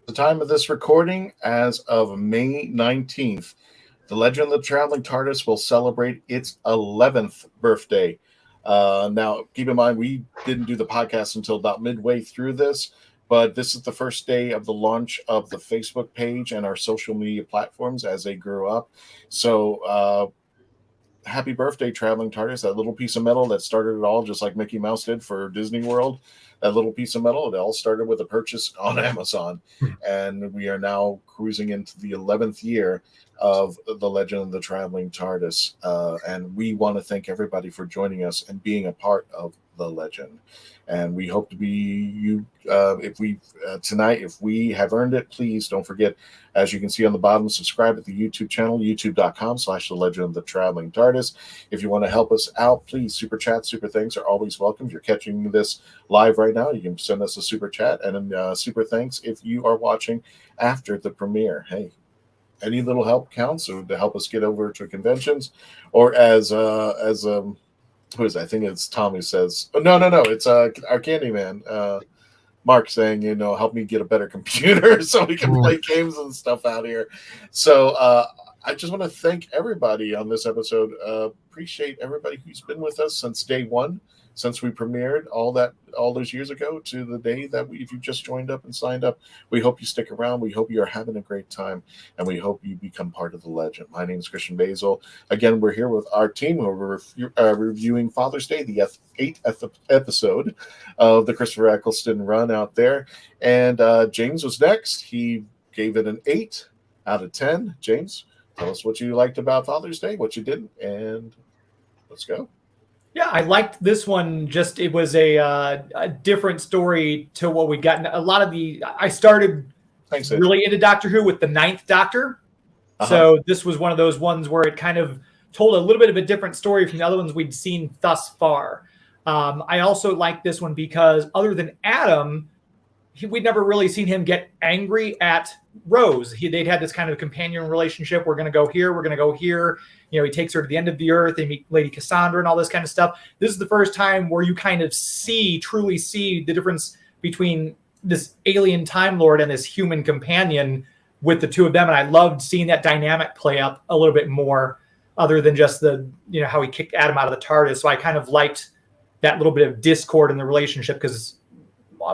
The time of this recording, as of May 19th, the Legend of the Traveling TARDIS will celebrate its 11th birthday. Now, keep in mind, we didn't do the podcast until about midway through this, but this is the first day of the launch of the Facebook page and our social media platforms as they grew up. So happy birthday, Traveling TARDIS, that little piece of metal that started it all, just like Mickey Mouse did for Disney World. That little piece of metal, it all started with a purchase on Amazon. And we are now cruising into the 11th year of the Legend of the Traveling TARDIS. And we want to thank everybody for joining us and being a part of the legend. And we hope to be you tonight. If we have earned it, please don't forget, as you can see on the bottom, subscribe to the YouTube channel, youtube.com/the Legend of the Traveling TARDIS. If you want to help us out, please, super chats, super things are always welcome. If you're catching this live right right now. You can send us a super chat and super thanks if you are watching after the premiere. Hey, any little help counts to help us get over to conventions, or as who is it? I think it's Tom who says, oh, no, it's our Candyman. Mark saying, help me get a better computer so we can play games and stuff out here. So I just want to thank everybody on this episode. Appreciate everybody who's been with us since day one, since we premiered all those years ago to the day that if you just joined up and signed up. We hope you stick around. We hope you are having a great time, and we hope you become part of the legend. My name is Christian Basil. Again, we're here with our team who are reviewing Father's Day, the 8th episode of the Christopher Eccleston run out there. And James was next. He gave it an 8 out of 10. James, tell us what you liked about Father's Day, what you didn't, and let's go. Yeah, I liked this one. Just it was a different story to what we got. A lot of I started really into Doctor Who with the 9th Doctor. So this was one of those ones where it kind of told a little bit of a different story from the other ones we'd seen thus far. I also liked this one because other than Adam, we'd never really seen him get angry at Rose. They'd had this kind of companion relationship. We're going to go here. We're going to go here. He takes her to the end of the earth. They meet Lady Cassandra and all this kind of stuff. This is the first time where you kind of truly see the difference between this alien Time Lord and this human companion with the two of them. And I loved seeing that dynamic play up a little bit more, other than just how he kicked Adam out of the TARDIS. So I kind of liked that little bit of discord in the relationship, because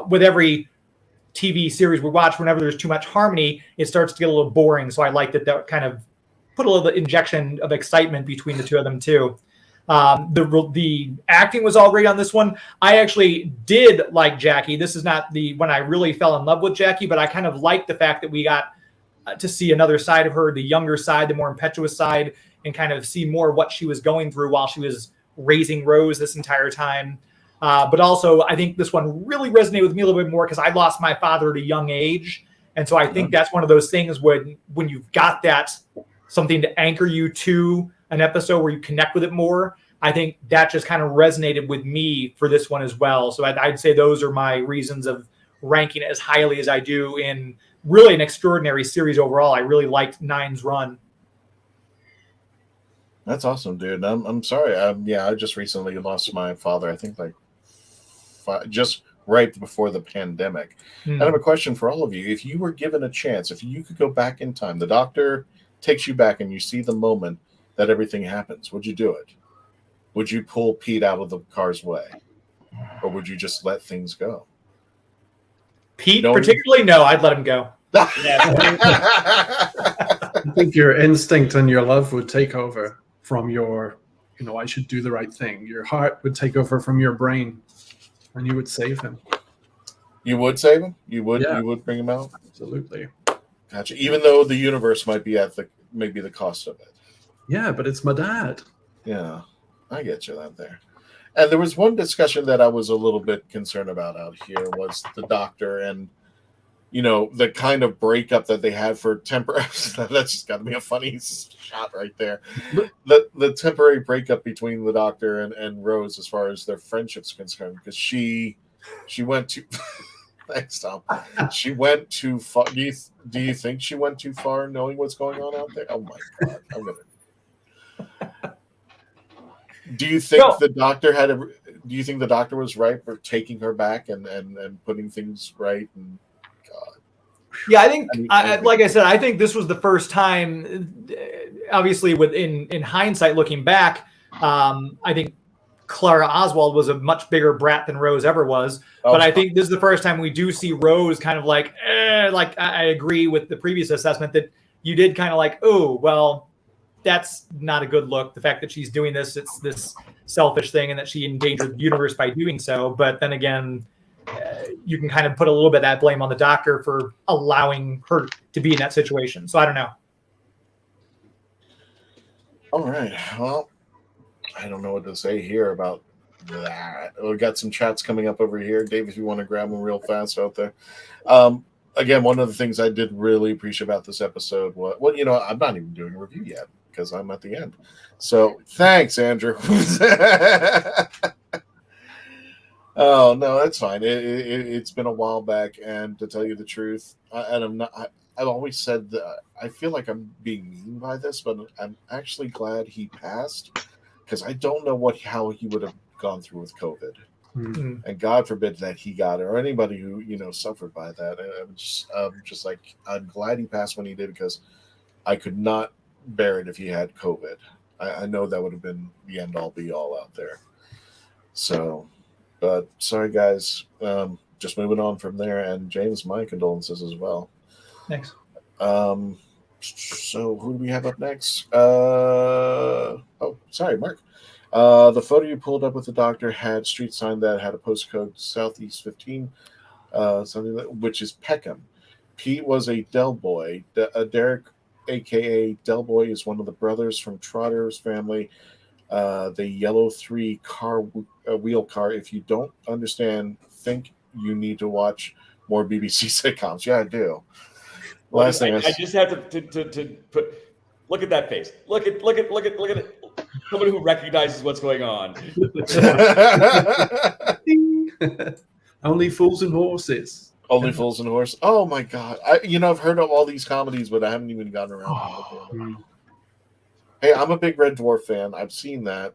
with every TV series we watch, whenever there's too much harmony, it starts to get a little boring. So I liked that kind of put a little injection of excitement between the two of them too. The acting was all great on this one. I actually did like Jackie. This is not when I really fell in love with Jackie, but I kind of liked the fact that we got to see another side of her, the younger side, the more impetuous side, and kind of see more of what she was going through while she was raising Rose this entire time. But also, I think this one really resonated with me a little bit more because I lost my father at a young age. And so I think that's one of those things when you've got that something to anchor you to an episode where you connect with it more. I think that just kind of resonated with me for this one as well. So I'd say those are my reasons of ranking it as highly as I do in really an extraordinary series overall. I really liked 9's run. That's awesome, dude. I'm sorry. I just recently lost my father. I think just right before the pandemic. And I have a question for all of you. If you were given a chance, if you could go back in time, the Doctor takes you back and you see the moment that everything happens, would you do it? Would you pull Pete out of the car's way? Or would you just let things go? Pete, particularly, no, I'd let him go. I think your instinct and your love would take over from your, I should do the right thing. Your heart would take over from your brain, and you would save him. You would save him? You would bring him out? Absolutely. Gotcha. Even though the universe might be at maybe the cost of it. Yeah, but it's my dad. Yeah, I get you that there. And there was one discussion that I was a little bit concerned about out here was the Doctor and, the kind of breakup that they had for temporary. That's just got to be a funny shot right there. The temporary breakup between the Doctor and Rose as far as their friendship's concerned, because she went too. Thanks, Tom. She went too far. Do you think she went too far, knowing what's going on out there? Oh my God, I'm gonna. Do you think the Doctor do you think the Doctor was right for taking her back and putting things right? And God. Yeah, I think, like I said, I think this was the first time, obviously, in hindsight, looking back, I think Clara Oswald was a much bigger brat than Rose ever was. But I think this is the first time we do see Rose kind of like I agree with the previous assessment that you did kind of like, oh, well, that's not a good look. The fact that she's doing this, it's this selfish thing, and that she endangered the universe by doing so. But then again, you can kind of put a little bit of that blame on the Doctor for allowing her to be in that situation. So I don't know. All right. Well, I don't know what to say here about that. We got some chats coming up over here. Dave, if you want to grab them real fast out there. Again, one of the things I did really appreciate about this episode was, I'm not even doing a review yet because I'm at the end. So thanks, Andrew. Oh no, that's fine. It's been a while back, and to tell you the truth, and I'm not. I've always said that I feel like I'm being mean by this, but I'm actually glad he passed because I don't know how he would have gone through with COVID, and God forbid that he got it or anybody who suffered by that. And I'm glad he passed when he did because I could not bear it if he had COVID. I know that would have been the end all be all out there. So. But sorry, guys. Just moving on from there. And James, my condolences as well. Thanks. So who do we have up next? Sorry, Mark. The photo you pulled up with the doctor had street sign that had a postcode Southeast 15, which is Peckham. Pete was a Del Boy. Derek, a.k.a. Del Boy, is one of the brothers from Trotter's family. The yellow 3 wheel car. If you don't understand, think you need to watch more BBC sitcoms. Yeah, I do. Last thing I just have to put. Look at that face. Look at it. Somebody who recognizes what's going on. Only Fools and Horses. Only Fools and Horses. Oh my God! I've heard of all these comedies, but I haven't even gotten around to looking at them. Hey, I'm a big Red Dwarf fan. I've seen that.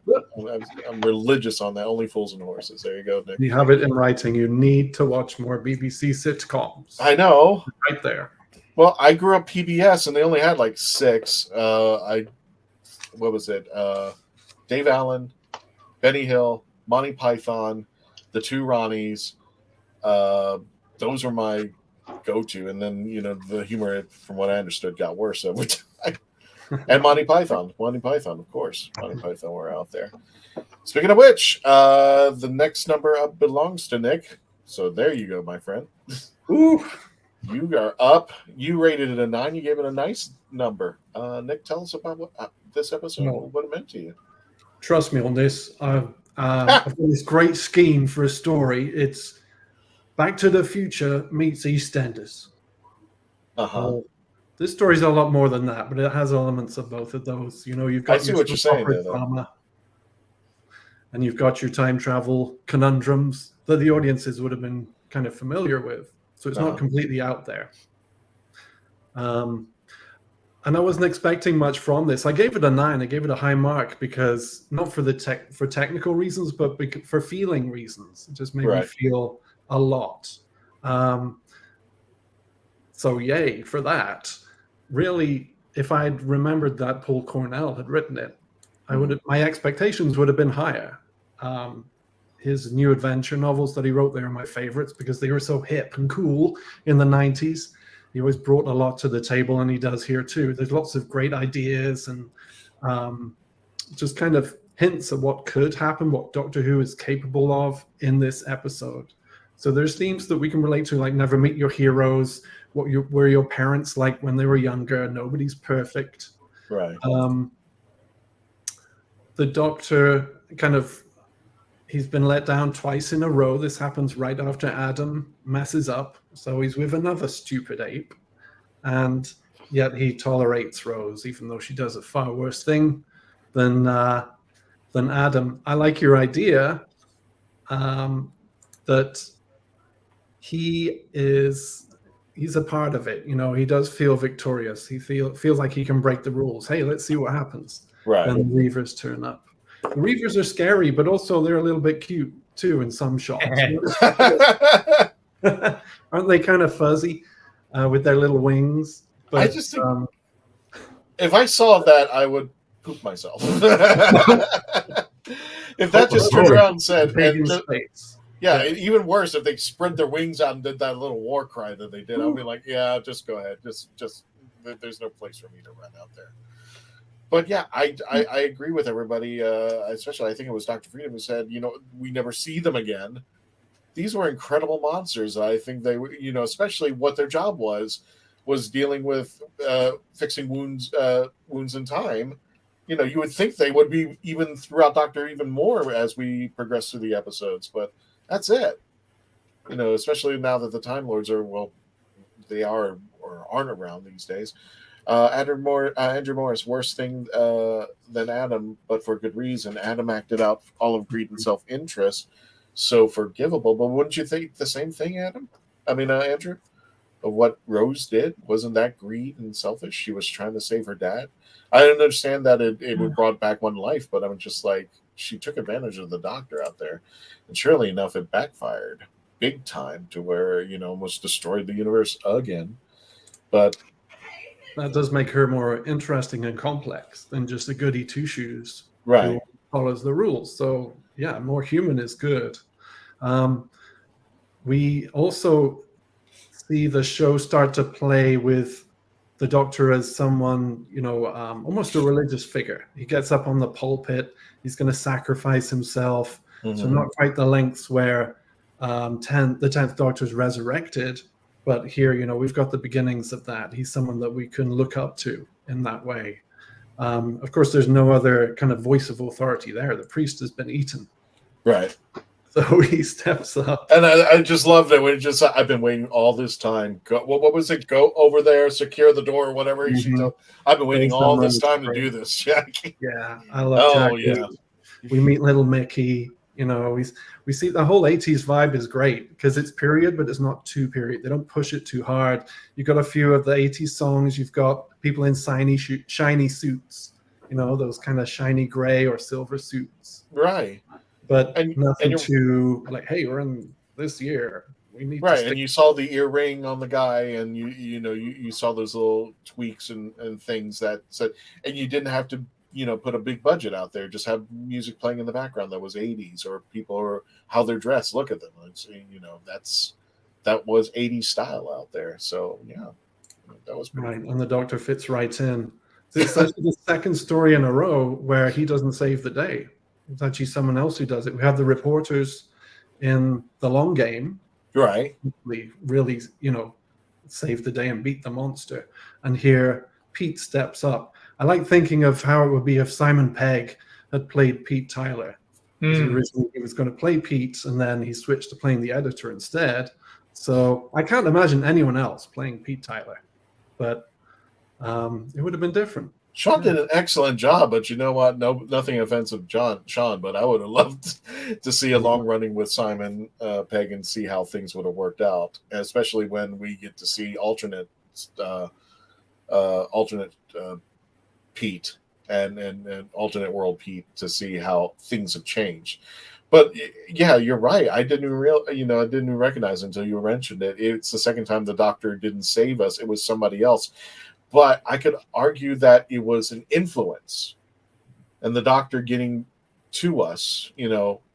I'm religious on that. Only Fools and Horses. There you go, Nick. You have it in writing. You need to watch more BBC sitcoms. I know. Right there. Well, I grew up PBS, and they only had like 6. What was it? Dave Allen, Benny Hill, Monty Python, the 2 Ronnies. Those were my go-to. And then, the humor, from what I understood, got worse over time. And Monty Python, of course. Monty Python were out there. Speaking of which, the next number up belongs to Nick. So there you go, my friend. Ooh. You are up. You rated it a 9. You gave it a nice number. Nick, tell us about what this episode, what it meant to you. Trust me on this. I've got this great scheme for a story. It's Back to the Future meets EastEnders. Uh-huh. This story's a lot more than that, but it has elements of both of those. You've got I see what you're saying there, drama, and you've got your time travel conundrums that the audiences would have been kind of familiar with. So it's not completely out there. And I wasn't expecting much from this. I gave it a 9. I gave it a high mark because not for for technical reasons, but for feeling reasons. It just made me feel a lot. So yay for that. Really, if I'd remembered that Paul Cornell had written it, my expectations would have been higher. His new adventure novels that he wrote, they are my favorites because they were so hip and cool in the 90s. He always brought a lot to the table, and he does here too. There's lots of great ideas and just kind of hints at what could happen, what Doctor Who is capable of in this episode. So there's themes that we can relate to, like never meet your heroes, what were your parents like when they were younger, nobody's perfect. Right. The Doctor he's been let down twice in a row. This happens right after Adam messes up. So he's with another stupid ape. And yet he tolerates Rose, even though she does a far worse thing than Adam. I like your idea that he's a part of it. He does feel victorious. He feels like he can break the rules. Hey, let's see what happens. Right. And the Reavers turn up. The Reavers are scary, but also they're a little bit cute too in some shots. Aren't they kind of fuzzy with their little wings? But, I just think if I saw that, I would poop myself. If that just turned around and said, even worse, if they spread their wings out and did that little war cry that they did, I'd be like, yeah, just go ahead. Just there's no place for me to run out there. But yeah, I agree with everybody, especially I think it was Dr. Freedom who said, we never see them again. These were incredible monsters. I think they were, especially what their job was dealing with fixing wounds in time. You would think they would be even throughout Doctor even more as we progress through the episodes, but that's it. Especially now that the Time Lords they are or aren't around these days. Andrew Morris, worse thing than Adam, but for good reason. Adam acted out all of greed and self-interest, so forgivable. But wouldn't you think the same thing, Adam? I mean, Andrew, of what Rose did? Wasn't that greed and selfish? She was trying to save her dad. I didn't understand that it would brought back one life, but I'm just like, she took advantage of the doctor out there. And surely enough, it backfired big time to where, almost destroyed the universe again. But that does make her more interesting and complex than just a goody two-shoes right who follows the rules. So yeah, more human is good. We also see the show start to play with the Doctor as someone, almost a religious figure. He gets up on the pulpit. He's going to sacrifice himself. Mm-hmm. So not quite the lengths where the 10th Doctor is resurrected, but here, we've got the beginnings of that. He's someone that we can look up to in that way. Of course, there's no other kind of voice of authority there. The priest has been eaten. Right. So he steps up. And I just love that. I've been waiting all this time. What was it? Go over there, secure the door, or whatever. Mm-hmm. I've been waiting all this time to do this, Jack. Yeah, I love Jack. Yeah. We meet little Mickey. We see the whole 80s vibe is great because it's period, but it's not too period. They don't push it too hard. You've got a few of the 80s songs. You've got people in shiny suits, those kind of shiny gray or silver suits. Right. But nothing too like, hey, we're in this year. We need right. To and you saw the earring on the guy, and you saw those little tweaks and things that said, and you didn't have to put a big budget out there. Just have music playing in the background that was 80s, or people, or how they're dressed. Look at them. That was 80s style out there. So yeah, that was pretty right. Cool. And the Doctor fits right in. It's actually the second story in a row where he doesn't save the day. It's actually someone else who does it. We have the reporters in The Long Game, right? Really, save the day and beat the monster. And here, Pete steps up. I like thinking of how it would be if Simon Pegg had played Pete Tyler. Originally, he was going to play Pete, and then he switched to playing the editor instead. So I can't imagine anyone else playing Pete Tyler, but it would have been different. Shaun did an excellent job, but you know what? No, nothing offensive, Shaun, but I would have loved to see a long running with Simon Pegg and see how things would have worked out, especially when we get to see alternate Pete and alternate world Pete to see how things have changed. But yeah, you're right. I didn't even recognize until you mentioned it. It's the second time the Doctor didn't save us. It was somebody else. But I could argue that it was an influence, and the Doctor getting to us,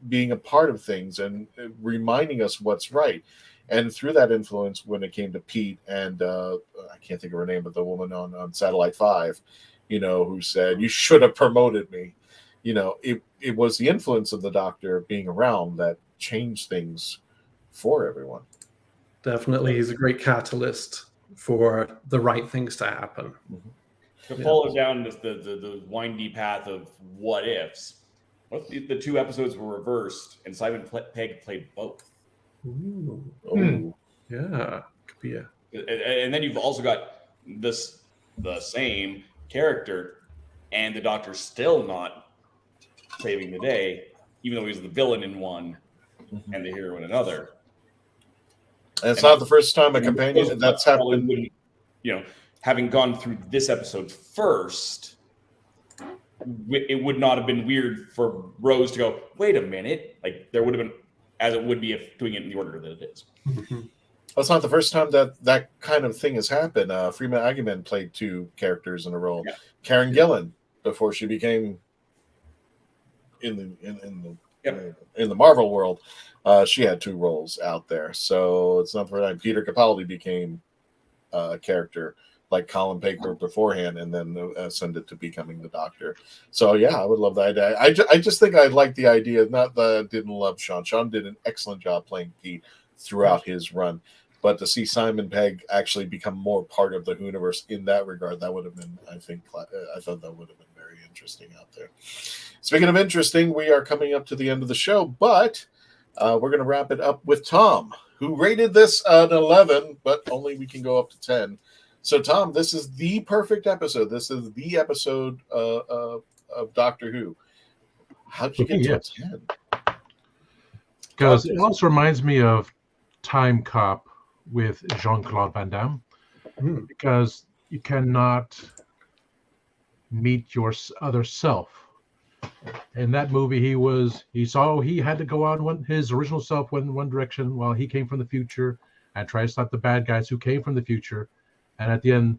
being a part of things and reminding us what's right. And through that influence, when it came to Pete and I can't think of her name, but the woman on Satellite 5, who said, "You should have promoted me." It was the influence of the Doctor being around that changed things for everyone. Definitely, he's a great catalyst for the right things to happen. To follow down the windy path of what ifs. What if the two episodes were reversed and Simon Pegg played both? Ooh. Yeah, could be a. And then you've also got the same character, and the Doctor's still not saving the day, even though he's the villain in one and the hero in another. And it's not the first time a companion that's happened. Having gone through this episode first, it would not have been weird for Rose to go, wait a minute. Like, there would have been, as it would be if doing it in the order that it is. Well, it's not the first time that kind of thing has happened. Freeman Agyeman played two characters in a role. Yeah. Karen Gillan, before she became in the Marvel world, she had two roles out there. So it's not the first time. Peter Capaldi became a character like Colin Baker beforehand, and then ascended to becoming the Doctor. So yeah, I would love that idea. I just think I like the idea. Not that I didn't love Shaun. Shaun did an excellent job playing Pete throughout his run, but to see Simon Pegg actually become more part of the WHOniverse in that regard, that would have been, I thought that would have been very interesting out there. Speaking of interesting, we are coming up to the end of the show, but we're going to wrap it up with Tom, who rated this an 11, but only we can go up to 10. So, Tom, this is the perfect episode. This is the episode of Doctor Who. How did you get to a 10? Because it also reminds me of Time Cop with Jean-Claude Van Damme. Because you cannot meet your other self. In that movie, he had to go on his original self went in one direction while he came from the future and tried to stop the bad guys who came from the future. And at the end,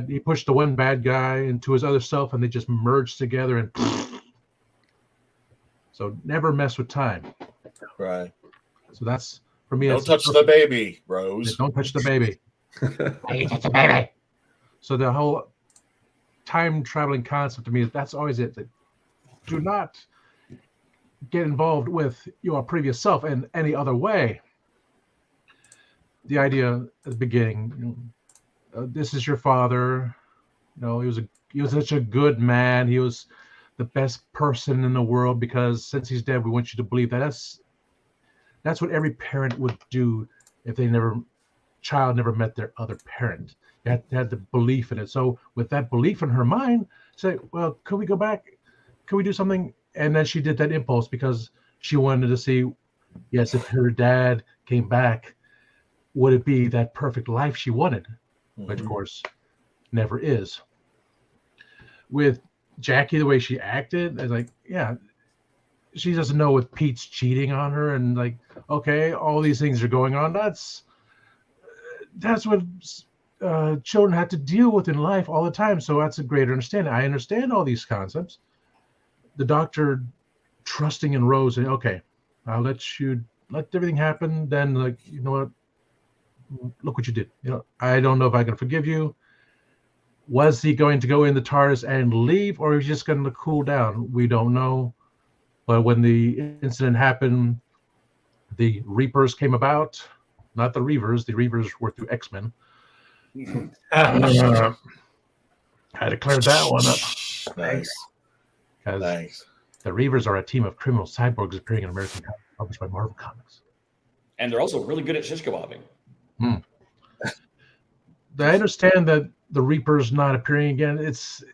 he pushed the one bad guy into his other self, and they just merged together. And so never mess with time. Right. So that's for me. Don't touch the baby, Rose. Don't touch the baby. Hey, touch the baby. So the whole time traveling concept to me, that's always it. Do not get involved with your previous self in any other way. The idea at the beginning, this is your father. He was such a good man. He was the best person in the world because since he's dead, we want you to believe that. That's what every parent would do if child never met their other parent. They had the belief in it. So with that belief in her mind, say, well, could we go back? Could we do something? And then she did that impulse because she wanted to see, yes, if her dad came back, would it be that perfect life she wanted? Which, of course, never is. With Jackie, the way she acted, it's like, yeah, she doesn't know if Pete's cheating on her, and like, okay, all these things are going on. That's what children have to deal with in life all the time. So that's a greater understanding. I understand all these concepts. The doctor trusting in Rose, and okay, I'll let everything happen. Then, like, you know what? Look what you did. I don't know if I can forgive you. Was he going to go in the TARDIS and leave, or is he just going to cool down? We don't know. But when the incident happened, the Reapers came about. Not the Reavers. The Reavers were through X-Men. Had to clear that one up. Nice. Because the Reavers are a team of criminal cyborgs appearing in American comics published by Marvel Comics. And they're also really good at shish kebabbing. I understand that the Reaper's not appearing again. It's,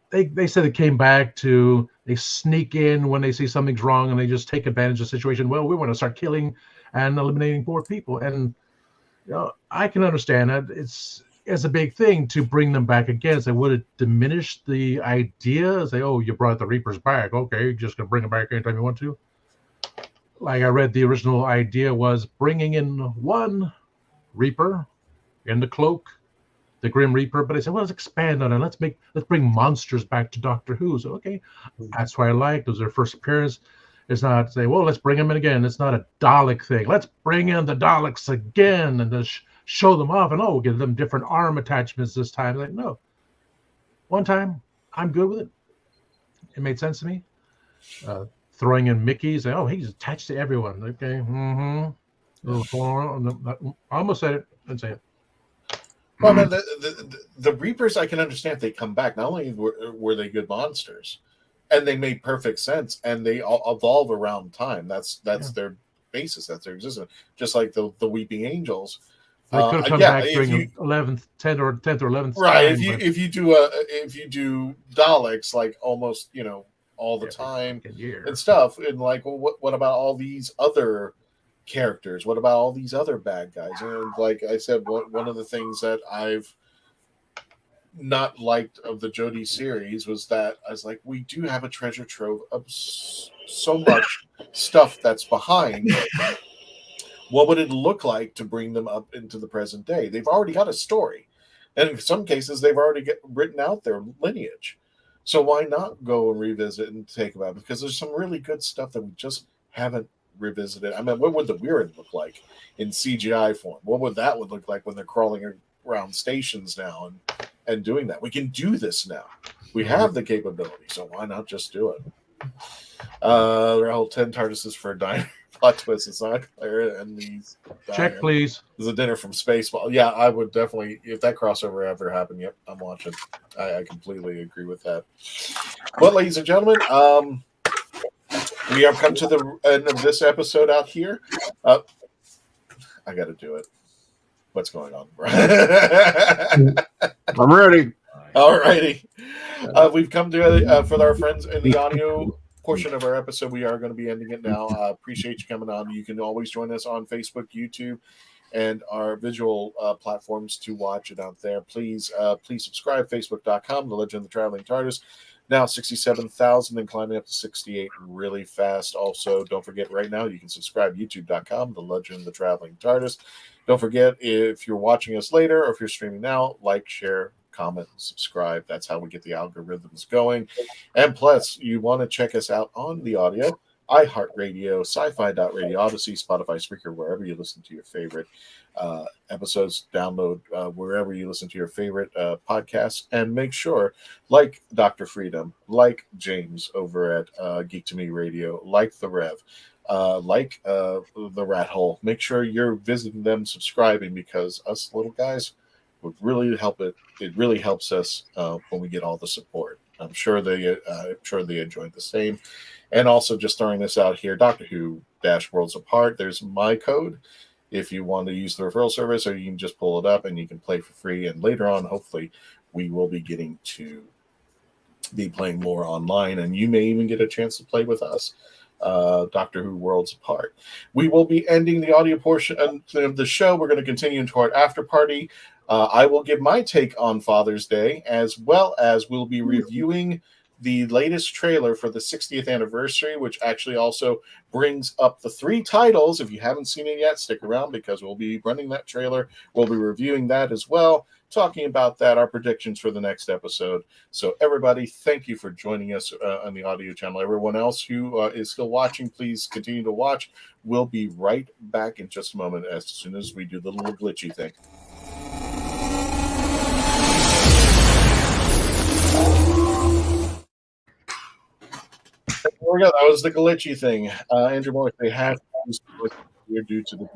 they said it came back to, they sneak in when they see something's wrong and they just take advantage of the situation. Well, we want to start killing and eliminating more people. And, I can understand that. It's a big thing to bring them back again. So would it diminish the idea? Say, oh, you brought the Reapers back. Okay, you're just going to bring them back anytime you want to. Like I read, the original idea was bringing in one Reaper in the cloak, the Grim Reaper. But I said, well, let's expand on it. Let's bring monsters back to Doctor Who. So, okay, that's what I liked. It was their first appearance. It's not say, well, let's bring them in again. It's not a Dalek thing. Let's bring in the Daleks again and just show them off. And we'll give them different arm attachments this time. Like, no. One time, I'm good with it. It made sense to me. Throwing in Mickey's. Oh, he's attached to everyone. Okay. I almost said it. Didn't say it. Well, no, the Reapers, I can understand they come back. Not only were they good monsters, and they made perfect sense, and they all evolve around time. That's their basis. That's their existence. Just like the Weeping Angels. They could have come back during 10th or 11th. Right. Time, if you do Daleks like almost all the time and stuff, and like, well, what about all these other characters? What about all these other bad guys? And like I said, one of the things that I've not liked of the Jodie series was that I was like, we do have a treasure trove of so much stuff that's behind. What would it look like to bring them up into the present day? They've already got a story, and in some cases, they've already written out their lineage. So why not go and revisit and take about it? Because there's some really good stuff that we just haven't revisited. I mean, what would the Weirin look like in CGI form? What would that look like when they're crawling around stations now and doing that? We can do this now. We have the capability, so why not just do it? Their whole 10 TARDISes for a diner plot twist. It's not clear, and these check, please. There's a dinner from Spaceball. Yeah, I would definitely, if that crossover ever happened. Yep, I'm watching. I completely agree with that. Well, ladies and gentlemen, we have come to the end of this episode out here. I got to do it. What's going on? I'm ready. All righty. We've come to for our friends in the audio portion of our episode. We are going to be ending it now. Appreciate you coming on. You can always join us on Facebook, YouTube, and our visual platforms to watch it out there. Please subscribe. Facebook.com, The Legend of the Traveling TARDIS. Now 67,000 and climbing up to 68 really fast. Also, don't forget right now you can subscribe. YouTube.com, The Legend of the Traveling TARDIS. Don't forget, if you're watching us later or if you're streaming now, like, share, comment, subscribe. That's how we get the algorithms going. And plus, you want to check us out on the audio. iHeartRadio, Sci-Fi.radio, Odyssey, Spotify, Spreaker, wherever you listen to your favorite episodes. Download wherever you listen to your favorite podcasts, and make sure, like Dr. Freedom, like James over at Geek to Me Radio, like the Rev, like the Rat Hole. Make sure you're visiting them, subscribing, because us little guys would really help it. It really helps us when we get all the support. I'm sure they enjoyed the same. And also, just throwing this out here, Doctor Who Worlds Apart, there's my code if you want to use the referral service, or you can just pull it up and you can play for free. And later on, hopefully, we will be getting to be playing more online, and you may even get a chance to play with us. Doctor Who Worlds Apart. We will be ending the audio portion of the show. We're going to continue into our after party. I will give my take on Father's Day, as well as we'll be reviewing the latest trailer for the 60th anniversary, which actually also brings up the 3 titles. If you haven't seen it yet, stick around, because we'll be running that trailer. We'll be reviewing that as well, talking about that, our predictions for the next episode. So everybody, thank you for joining us on the audio channel. Everyone else who is still watching, please continue to watch. We'll be right back in just a moment, as soon as we do the little glitchy thing. There we go. That was the glitchy thing. Andrew Morris, they have used it due to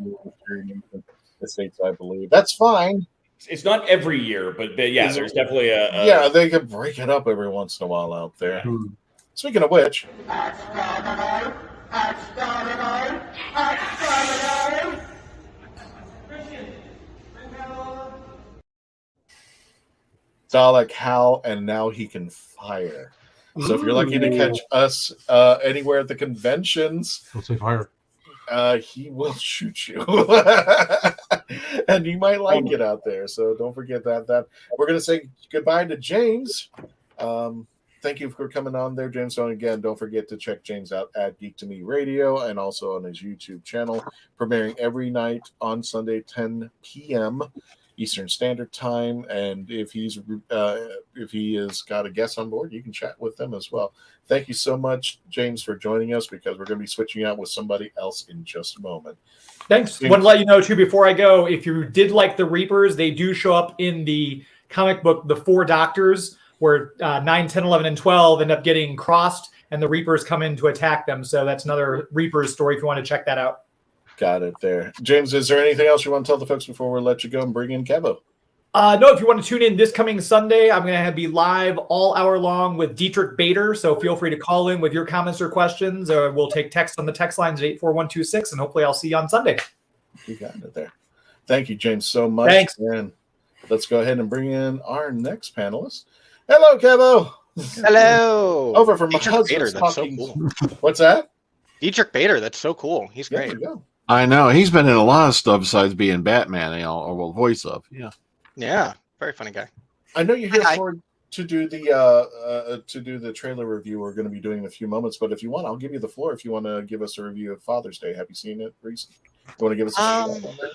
the states, I believe. That's fine. It's not every year, but yeah, there's definitely a yeah, they could break it up every once in a while out there. Speaking of which, Dalek Hal, and now he can fire. So if you're lucky to catch us anywhere at the conventions, Don't say fire. He will shoot you. And you might like it out there. So don't forget that. We're going to say goodbye to James. Thank you for coming on there, James. So again, don't forget to check James out at Geek to Me Radio and also on his YouTube channel, premiering every night on Sunday, 10 p.m. Eastern Standard Time. And if he has got a guest on board, you can chat with them as well. Thank you so much, James, for joining us, because we're going to be switching out with somebody else in just a moment. Thanks. Want to let you know too, before I go, if you did like the Reapers, they do show up in the comic book, The Four Doctors, where 9, 10, 11, and 12 end up getting crossed, and the Reapers come in to attack them. So that's another Reapers story if you want to check that out. Got it there. James, is there anything else you want to tell the folks before we let you go and bring in Kevo? No, if you want to tune in this coming Sunday, I'm going to be live all hour long with Dietrich Bader. So feel free to call in with your comments or questions, or we'll take text on the text lines at 84126, and hopefully I'll see you on Sunday. You got it there. Thank you, James, so much. Thanks. And let's go ahead and bring in our next panelist. Hello, Kevo. Hello. Over from Dietrich Husbands Bader, that's Talking. so cool. What's that? Dietrich Bader, that's so cool. He's great. There we go. I know. He's been in a lot of stuff besides being Batman, or voice of. Yeah. Yeah. Very funny guy. I know you're here to do the trailer review we're going to be doing in a few moments, but if you want, I'll give you the floor if you want to give us a review of Father's Day. Have you seen it recently? You want to give us a feedback on that?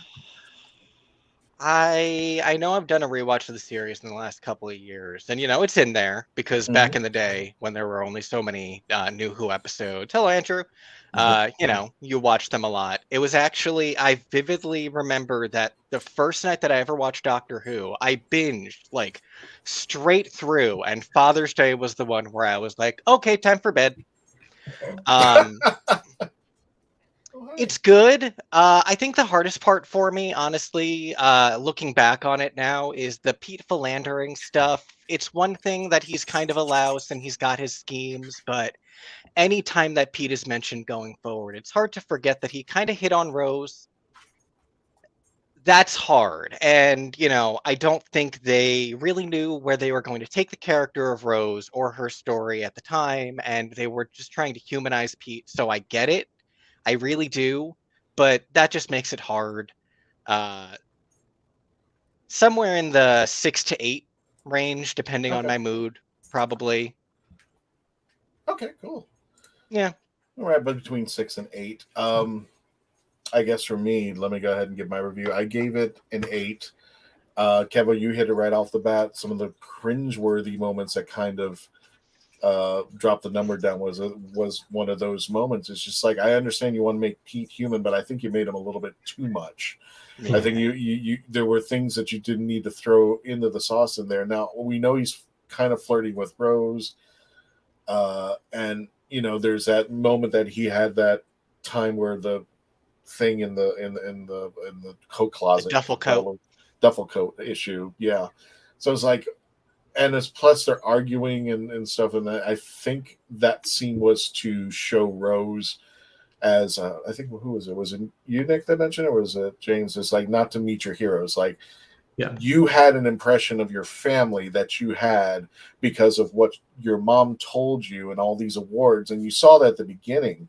I know I've done a rewatch of the series in the last couple of years, and it's in there because back in the day when there were only so many New Who episodes. Hello, Andrew. You watched them a lot. It was actually, I vividly remember that the first night that I ever watched Doctor Who, I binged like straight through, and Father's Day was the one where I was like, okay, time for bed. It's good. I think the hardest part for me, honestly, looking back on it now, is the Pete philandering stuff. It's one thing that he's kind of a louse and he's got his schemes, but anytime that Pete is mentioned going forward, it's hard to forget that he kind of hit on Rose. that's hard. And, I don't think they really knew where they were going to take the character of Rose or her story at the time. And they were just trying to humanize Pete. So I get it. I really do. But that just makes it hard. Somewhere in the 6 to 8 range, depending on my mood, probably. Okay, cool. Yeah. All right, but between 6 and 8. I guess for me, let me go ahead and give my review. I gave it an 8. Kevo, you hit it right off the bat. Some of the cringeworthy moments that kind of dropped the number down was one of those moments. It's just like, I understand you want to make Pete human, but I think you made him a little bit too much. Yeah. I think you there were things that you didn't need to throw into the sauce in there. Now we know he's kind of flirting with Rose, and there's that moment that he had that time where the thing in the coat closet, the duffel coat issue, yeah. So it's like, and it's plus they're arguing and stuff, and I think that scene was to show Rose as I think, who was it? Was it you, Nick, that mentioned it, or was it James? It's like, not to meet your heroes. Like, yeah, you had an impression of your family that you had because of what your mom told you and all these awards, and you saw that at the beginning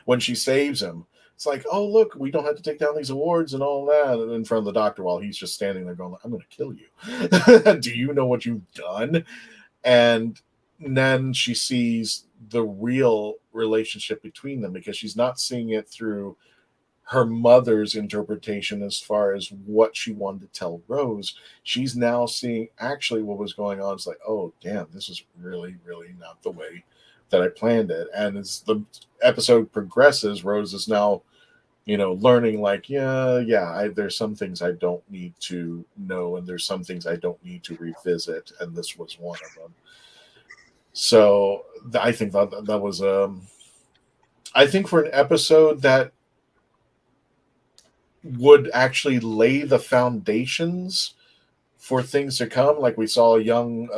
when she saves him. It's like, oh, look, we don't have to take down these awards and all that in front of the doctor while he's just standing there going, I'm going to kill you. Do you know what you've done? And then she sees the real relationship between them, because she's not seeing it through her mother's interpretation as far as what she wanted to tell Rose. She's now seeing actually what was going on. It's like, oh, damn, this is really, really not the way that I planned it. And as the episode progresses, Rose is now, learning like, there's some things I don't need to know, and there's some things I don't need to revisit, and this was one of them. So I think that was I think for an episode that would actually lay the foundations for things to come, like we saw a young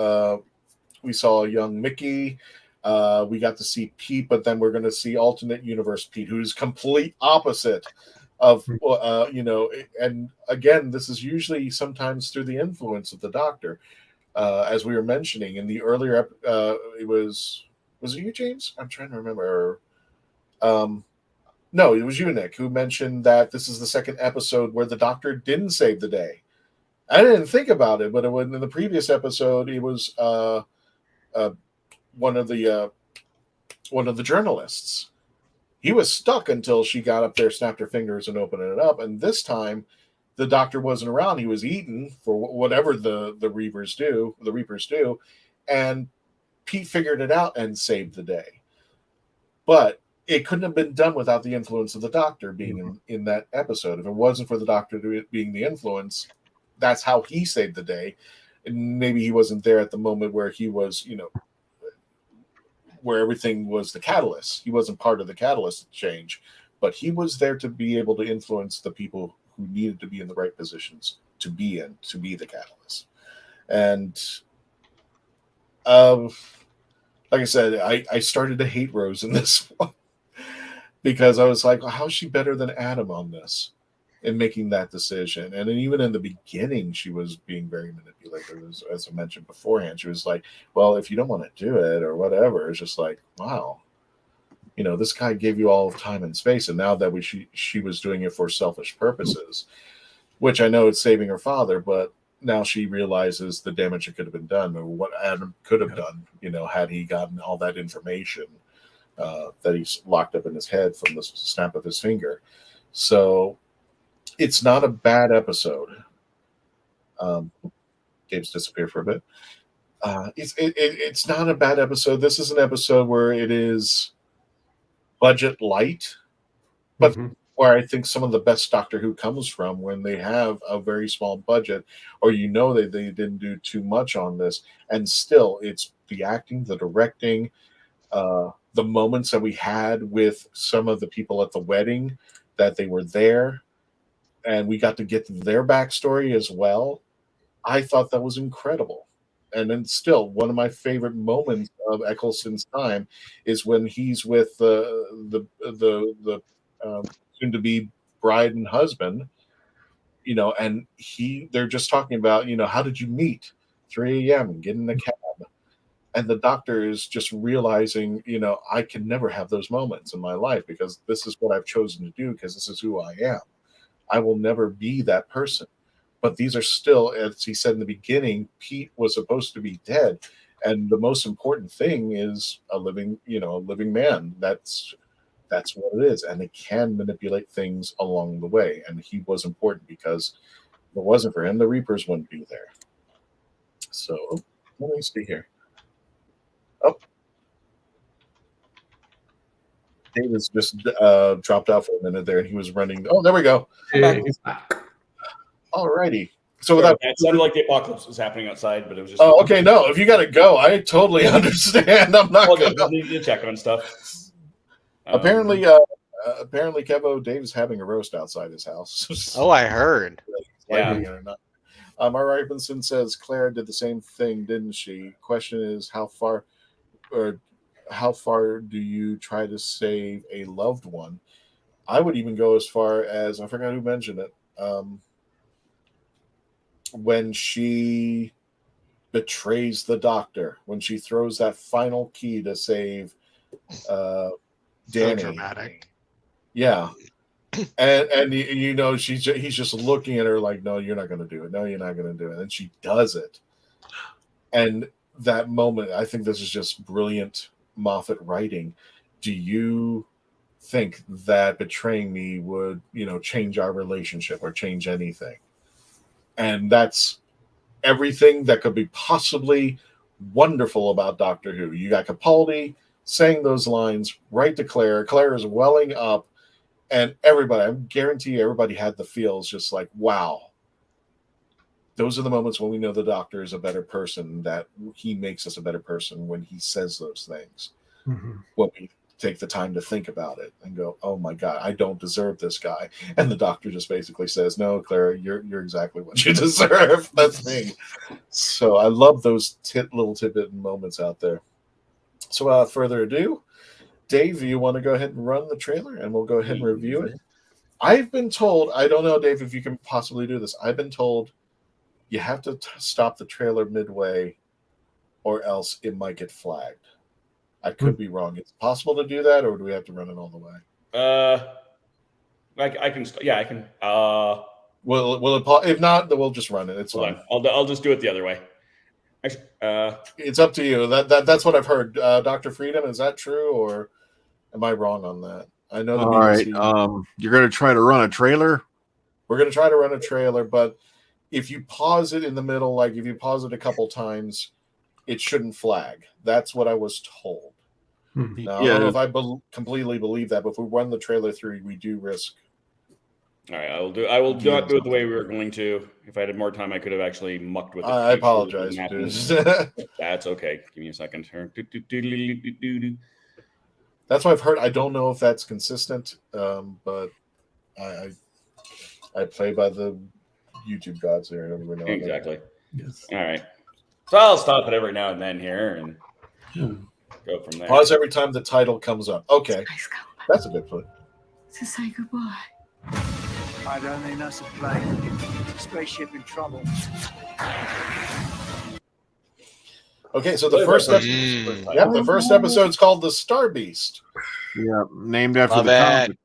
Mickey. We got to see Pete, but then we're going to see alternate universe Pete, who's complete opposite of, and again, this is usually sometimes through the influence of the Doctor. As we were mentioning in the earlier, was it you, James? I'm trying to remember. No, it was you, Nick, who mentioned that this is the second episode where the Doctor didn't save the day. I didn't think about it, but in the previous episode, it was one of the journalists. He was stuck until she got up there, snapped her fingers, and opened it up. And this time, the Doctor wasn't around. He was eaten for whatever the Reapers do, and Pete figured it out and saved the day. But it couldn't have been done without the influence of the Doctor being in that episode. If it wasn't for the Doctor being the influence, that's how he saved the day. And maybe he wasn't there at the moment where he was, where everything was the catalyst. He wasn't part of the catalyst change, but he was there to be able to influence the people who needed to be in the right positions to be the catalyst. And like I said, I started to hate Rose in this one because I was like, well, how is she better than Adam on this in making that decision? And then even in the beginning, she was being very manipulative, as I mentioned beforehand. She was like, well, if you don't want to do it or whatever, it's just like, wow, this guy gave you all of time and space, and now that she was doing it for selfish purposes, which I know it's saving her father, but now she realizes the damage that could have been done, or what Adam could have done, had he gotten all that information that he's locked up in his head from the snap of his finger. So it's not a bad episode. Gabe's disappeared for a bit. It's not a bad episode. This is an episode where it is budget light, but where I think some of the best Doctor Who comes from, when they have a very small budget, or that they didn't do too much on this, and still it's the acting, the directing, the moments that we had with some of the people at the wedding, that they were there and we got to get their backstory as well. I thought that was incredible. And then still, one of my favorite moments of Eccleston's time is when he's with the soon-to-be bride and husband, and they're just talking about, how did you meet? 3 a.m. get in the cab. And the doctor is just realizing, I can never have those moments in my life because this is what I've chosen to do because this is who I am. I will never be that person. But these are still, as he said in the beginning, Pete was supposed to be dead. And the most important thing is a living man. That's what it is. And it can manipulate things along the way. And he was important because if it wasn't for him, the Reapers wouldn't be there. So let me see here. Oh, David's just dropped out for a minute there, and he was running. Oh, there we go. All righty. So without it sounded like the apocalypse was happening outside, but it was just. Oh, okay. No, if you got to go, I totally understand. I'm not going to check on stuff. Apparently, Kevo Dave is having a roast outside his house. Oh, I heard. Yeah. Mara Robinson says Claire did the same thing, didn't she? Question is how far do you try to save a loved one? I would even go as far as, I forgot who mentioned it, when she betrays the doctor, when she throws that final key to save Danny. So dramatic. Yeah. And he's just looking at her like, no, you're not going to do it. No, you're not going to do it. And she does it. And that moment, I think this is just brilliant Moffat writing. Do you think that betraying me would, change our relationship or change anything? And that's everything that could be possibly wonderful about Doctor Who. You got Capaldi saying those lines right to Claire. Claire is welling up. And everybody, I guarantee everybody had the feels just like, wow. Those are the moments when we know the doctor is a better person, that he makes us a better person when he says those things. Mm-hmm. When we take the time to think about it and go, oh my God, I don't deserve this guy. And the doctor just basically says, no, Clara, you're exactly what you deserve. That's me. So I love those little tidbit moments out there. So without further ado, Dave, you want to go ahead and run the trailer and we'll go ahead and review it? I've been told, I don't know, Dave, if you can possibly do this. I've been told you have to stop the trailer midway or else it might get flagged. I could be wrong. Is it possible to do that, or do we have to run it all the way? I can. Yeah, I can. Will it? If not, then we'll just run it. It's fine. I'll just do it the other way. It's up to you. That's what I've heard. Dr. Freedom, is that true, or am I wrong on that? I know. All right. You're going to try to run a trailer? We're going to try to run a trailer, but if you pause it in the middle, like if you pause it a couple times, it shouldn't flag. That's what I was told. Now, I don't know if I completely believe that, but if we run the trailer through, we do risk. All right, I will not do it the way we were going to. If I had more time, I could have actually mucked with it. I apologize. That's okay. Give me a second. That's what I've heard. I don't know if that's consistent, but I play by the YouTube gods here. Exactly. Yes. All right. So I'll stop it every now and then here and go from there. Pause every time the title comes up. Okay. That's a good point. To say goodbye. I don't think that's a plane. It's a spaceship in trouble. Okay, so the first episode's called The Star Beast. Yeah, named after the comic.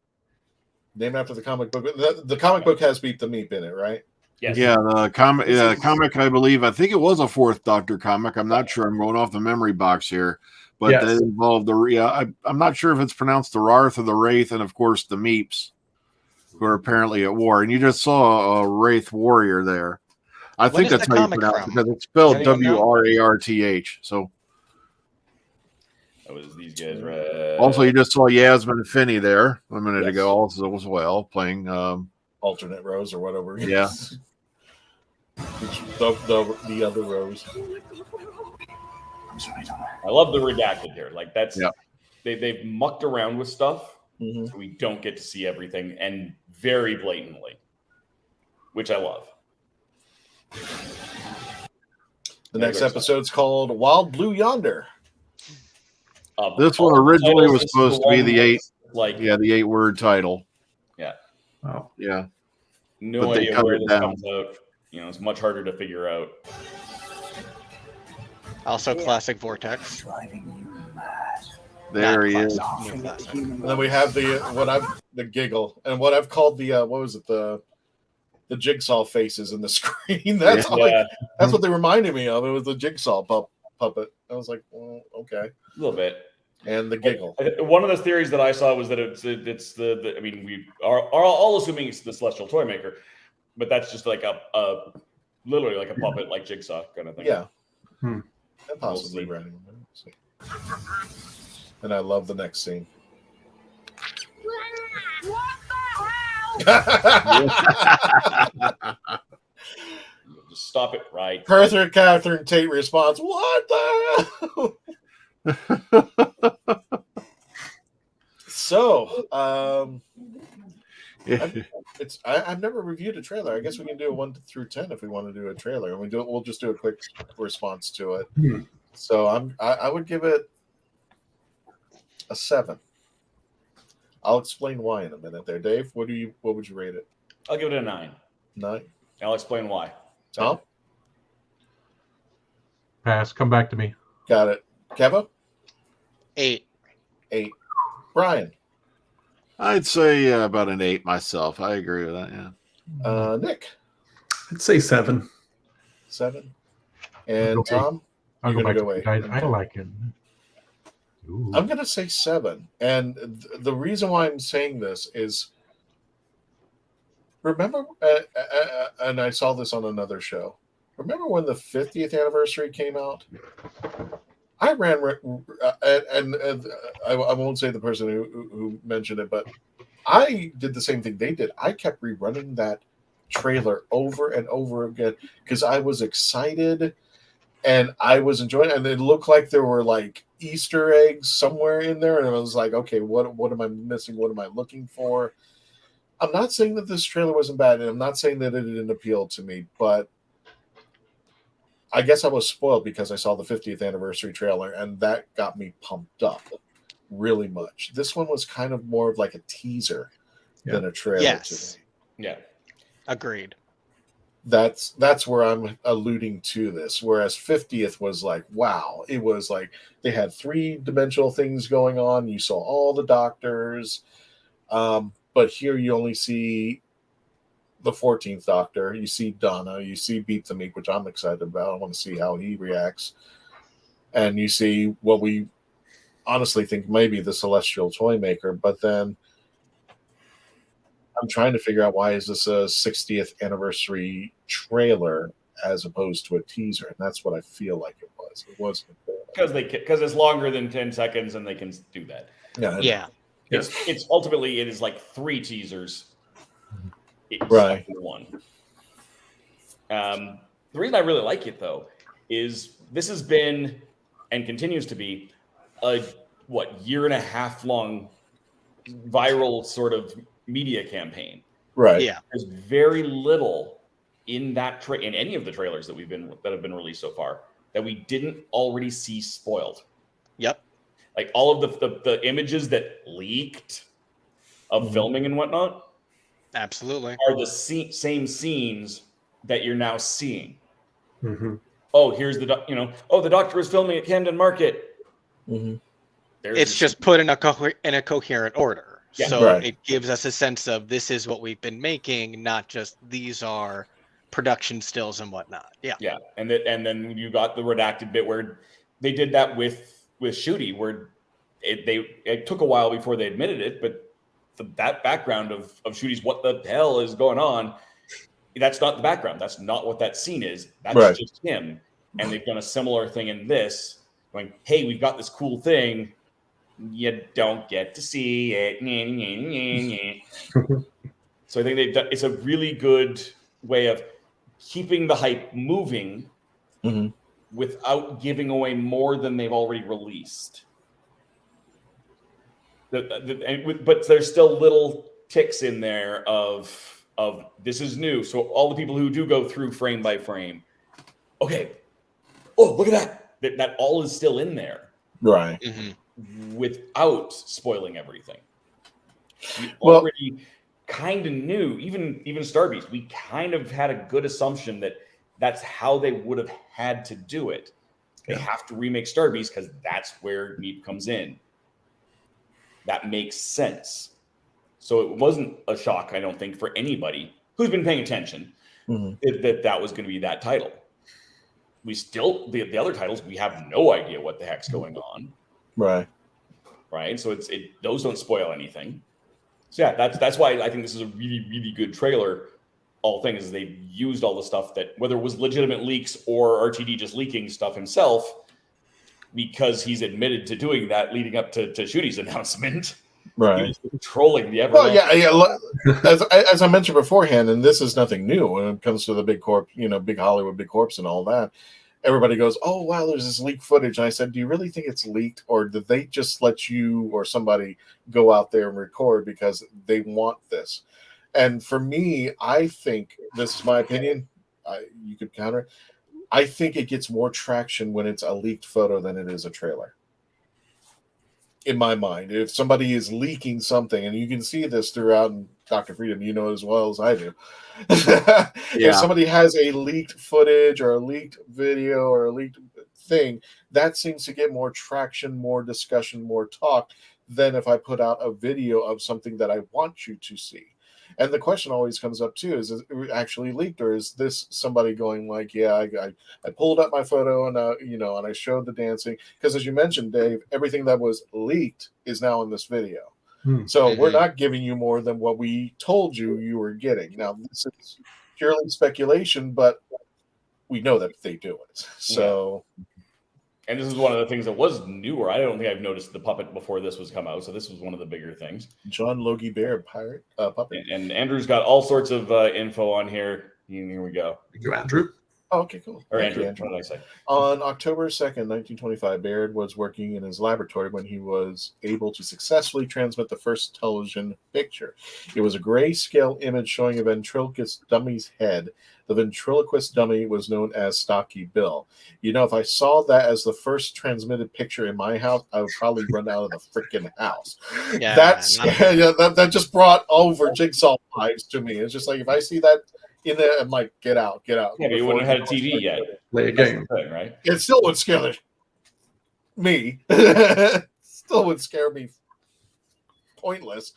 Named after the comic book. The comic book has Beat the Meep in it, right? Yes. Yeah, the comic, I believe, I think it was a fourth Doctor comic. I'm not sure. I'm going off the memory box here. But that involved I'm not sure if it's pronounced the Rarth or the Wraith, and of course the Meeps, who are apparently at war. And you just saw a Wraith warrior there. I think that's how you pronounce it, because it's spelled WRARTH. So that was these guys, right? Also, you just saw Yasmin Finney there a minute ago, also as well, playing alternate Rose or whatever. Yeah. the other Rose. I love the redacted here. Like that's they've mucked around with stuff, so we don't get to see everything, and very blatantly, which I love. The next episode's called Wild Blue Yonder. This one originally was supposed to be the 8-word title. Yeah. Wow. Yeah. No But they idea cut where it this down. comes out. It's much harder to figure out. Also, classic Vortex. There he is. New classic. And then we have the giggle, and what I've called the what was it, the jigsaw faces in the screen. That's that's what they reminded me of. It was the jigsaw puppet. I was like, well, okay, A little bit. And the giggle. One of the theories that I saw was that it's the I mean, we are all assuming it's the Celestial Toy Maker, but that's just like a literally like a puppet, like Jigsaw kind of thing. Yeah. Possibly running. And I love the next scene. Just stop it right. Catherine Tate responds, "What the hell?" So, I've never reviewed a trailer. I guess we can do a 1 through 10 if we want to do a trailer, and we'll just do a quick response to it. So I would give it a 7. I'll explain why in a minute. There, Dave. What would you rate it? I'll give it a 9. 9. I'll explain why. Tom? Pass. Come back to me. Got it. Keva? 8. 8. Brian? I'd say about an 8 myself. I agree with that. Yeah. Nick? I'd say 7. 7. And Tom? I'll You're go gonna back go to 8. I like it. Ooh. I'm going to say 7. And the reason why I'm saying this is, remember, and I saw this on another show, remember when the 50th anniversary came out? I ran, and I won't say the person who mentioned it, but I did the same thing they did. I kept rerunning that trailer over and over again because I was excited and I was enjoying it. And it looked like there were like Easter eggs somewhere in there. And I was like, okay, what am I missing? What am I looking for? I'm not saying that this trailer wasn't bad, and I'm not saying that it didn't appeal to me, but I guess I was spoiled because I saw the 50th anniversary trailer, and that got me pumped up really much. This one was kind of more of like a teaser than a trailer to me. Yeah. Agreed. That's where I'm alluding to this. Whereas 50th was like, wow, it was like they had 3-dimensional things going on. You saw all the doctors. But here you only see the 14th Doctor. You see Donna. You see Beat the Meek, which I'm excited about. I want to see how he reacts. And you see what we honestly think maybe the Celestial Toy Maker. But then I'm trying to figure out, why is this a 60th anniversary trailer as opposed to a teaser? And that's what I feel like it was. It wasn't because it's longer than 10 seconds and they can do that. Yeah. It's ultimately, it is like 3 teasers. Right. One. The reason I really like it though is this has been and continues to be a 1.5 long viral sort of media campaign. Right. Yeah. There's very little in that in any of the trailers that have been released so far that we didn't already see spoiled. Yep. Like all of the images that leaked of filming and whatnot, absolutely, are the same scenes that you're now seeing. Mm-hmm. Oh, here's the the Doctor is filming at Camden Market. Mm-hmm. It's just put in a coherent order, Yeah. so Right. it gives us a sense of this is what we've been making, not just these are production stills and whatnot. Yeah, Yeah, and then you got the redacted bit where they did that with Shooty, where it took a while before they admitted it, but that background of Shooty's what the hell is going on, that's not the background. That's not what that scene is. That's Right. just him. And they've done a similar thing in this, going, hey, we've got this cool thing. You don't get to see it. So I think it's a really good way of keeping the hype moving without giving away more than they've already released. But there's still little ticks in there of this is new. So all the people who do go through frame by frame, okay, oh, look at that. That all is still in there. Right. Without spoiling everything. Well, kind of knew, even Star Beast, we kind of had a good assumption that that's how they would have had to do it. They have to remake Star Beast because that's where Meep comes in. That makes sense. So it wasn't a shock, I don't think, for anybody who's been paying attention that was going to be that title. We still, the other titles, we have no idea what the heck's going on. Right. So those don't spoil anything. So yeah, that's why I think this is a really, really good trailer. All things is they've used all the stuff that, whether it was legitimate leaks or RTD just leaking stuff himself, because he's admitted to doing that leading up to Shooty's announcement. Right. He was controlling the Well, as I mentioned beforehand, and this is nothing new when it comes to the big corp, big Hollywood, big corps and all that. Everybody goes, oh, wow, there's this leaked footage. And I said, do you really think it's leaked? Or did they just let you or somebody go out there and record because they want this? And for me, I think, this is my opinion, you could counter it, I think it gets more traction when it's a leaked photo than it is a trailer. In my mind, if somebody is leaking something, and you can see this throughout, and Dr. Freedom, you know as well as I do. If somebody has a leaked footage or a leaked video or a leaked thing, that seems to get more traction, more discussion, more talk than if I put out a video of something that I want you to see. And the question always comes up too: is it actually leaked, or is this somebody going like, "Yeah, I pulled up my photo and and I showed the dancing"? Because as you mentioned, Dave, everything that was leaked is now in this video. So we're not giving you more than what we told you were getting. Now this is purely speculation, but we know that they do it. So. And this is one of the things that was newer. I don't think I've noticed the puppet before this was come out. So this was one of the bigger things. John Logie Bear, pirate puppet. And Andrew's got all sorts of info on here. Here we go. Thank you, Andrew. Oh, okay, cool. Or Thank Andrew, you, what did I say? On October 2nd, 1925, Baird was working in his laboratory when he was able to successfully transmit the first television picture. It was a grayscale image showing a ventriloquist dummy's head. The ventriloquist dummy was known as Stocky Bill. If I saw that as the first transmitted picture in my house, I would probably run out of the freaking house. Yeah, that just brought over Jigsaw vibes to me. It's just like, if I see that in there, I'm like, get out. Yeah, but you wouldn't have had a TV yet. Play a game. Thing, right? It still would scare me. Still would scare me pointless.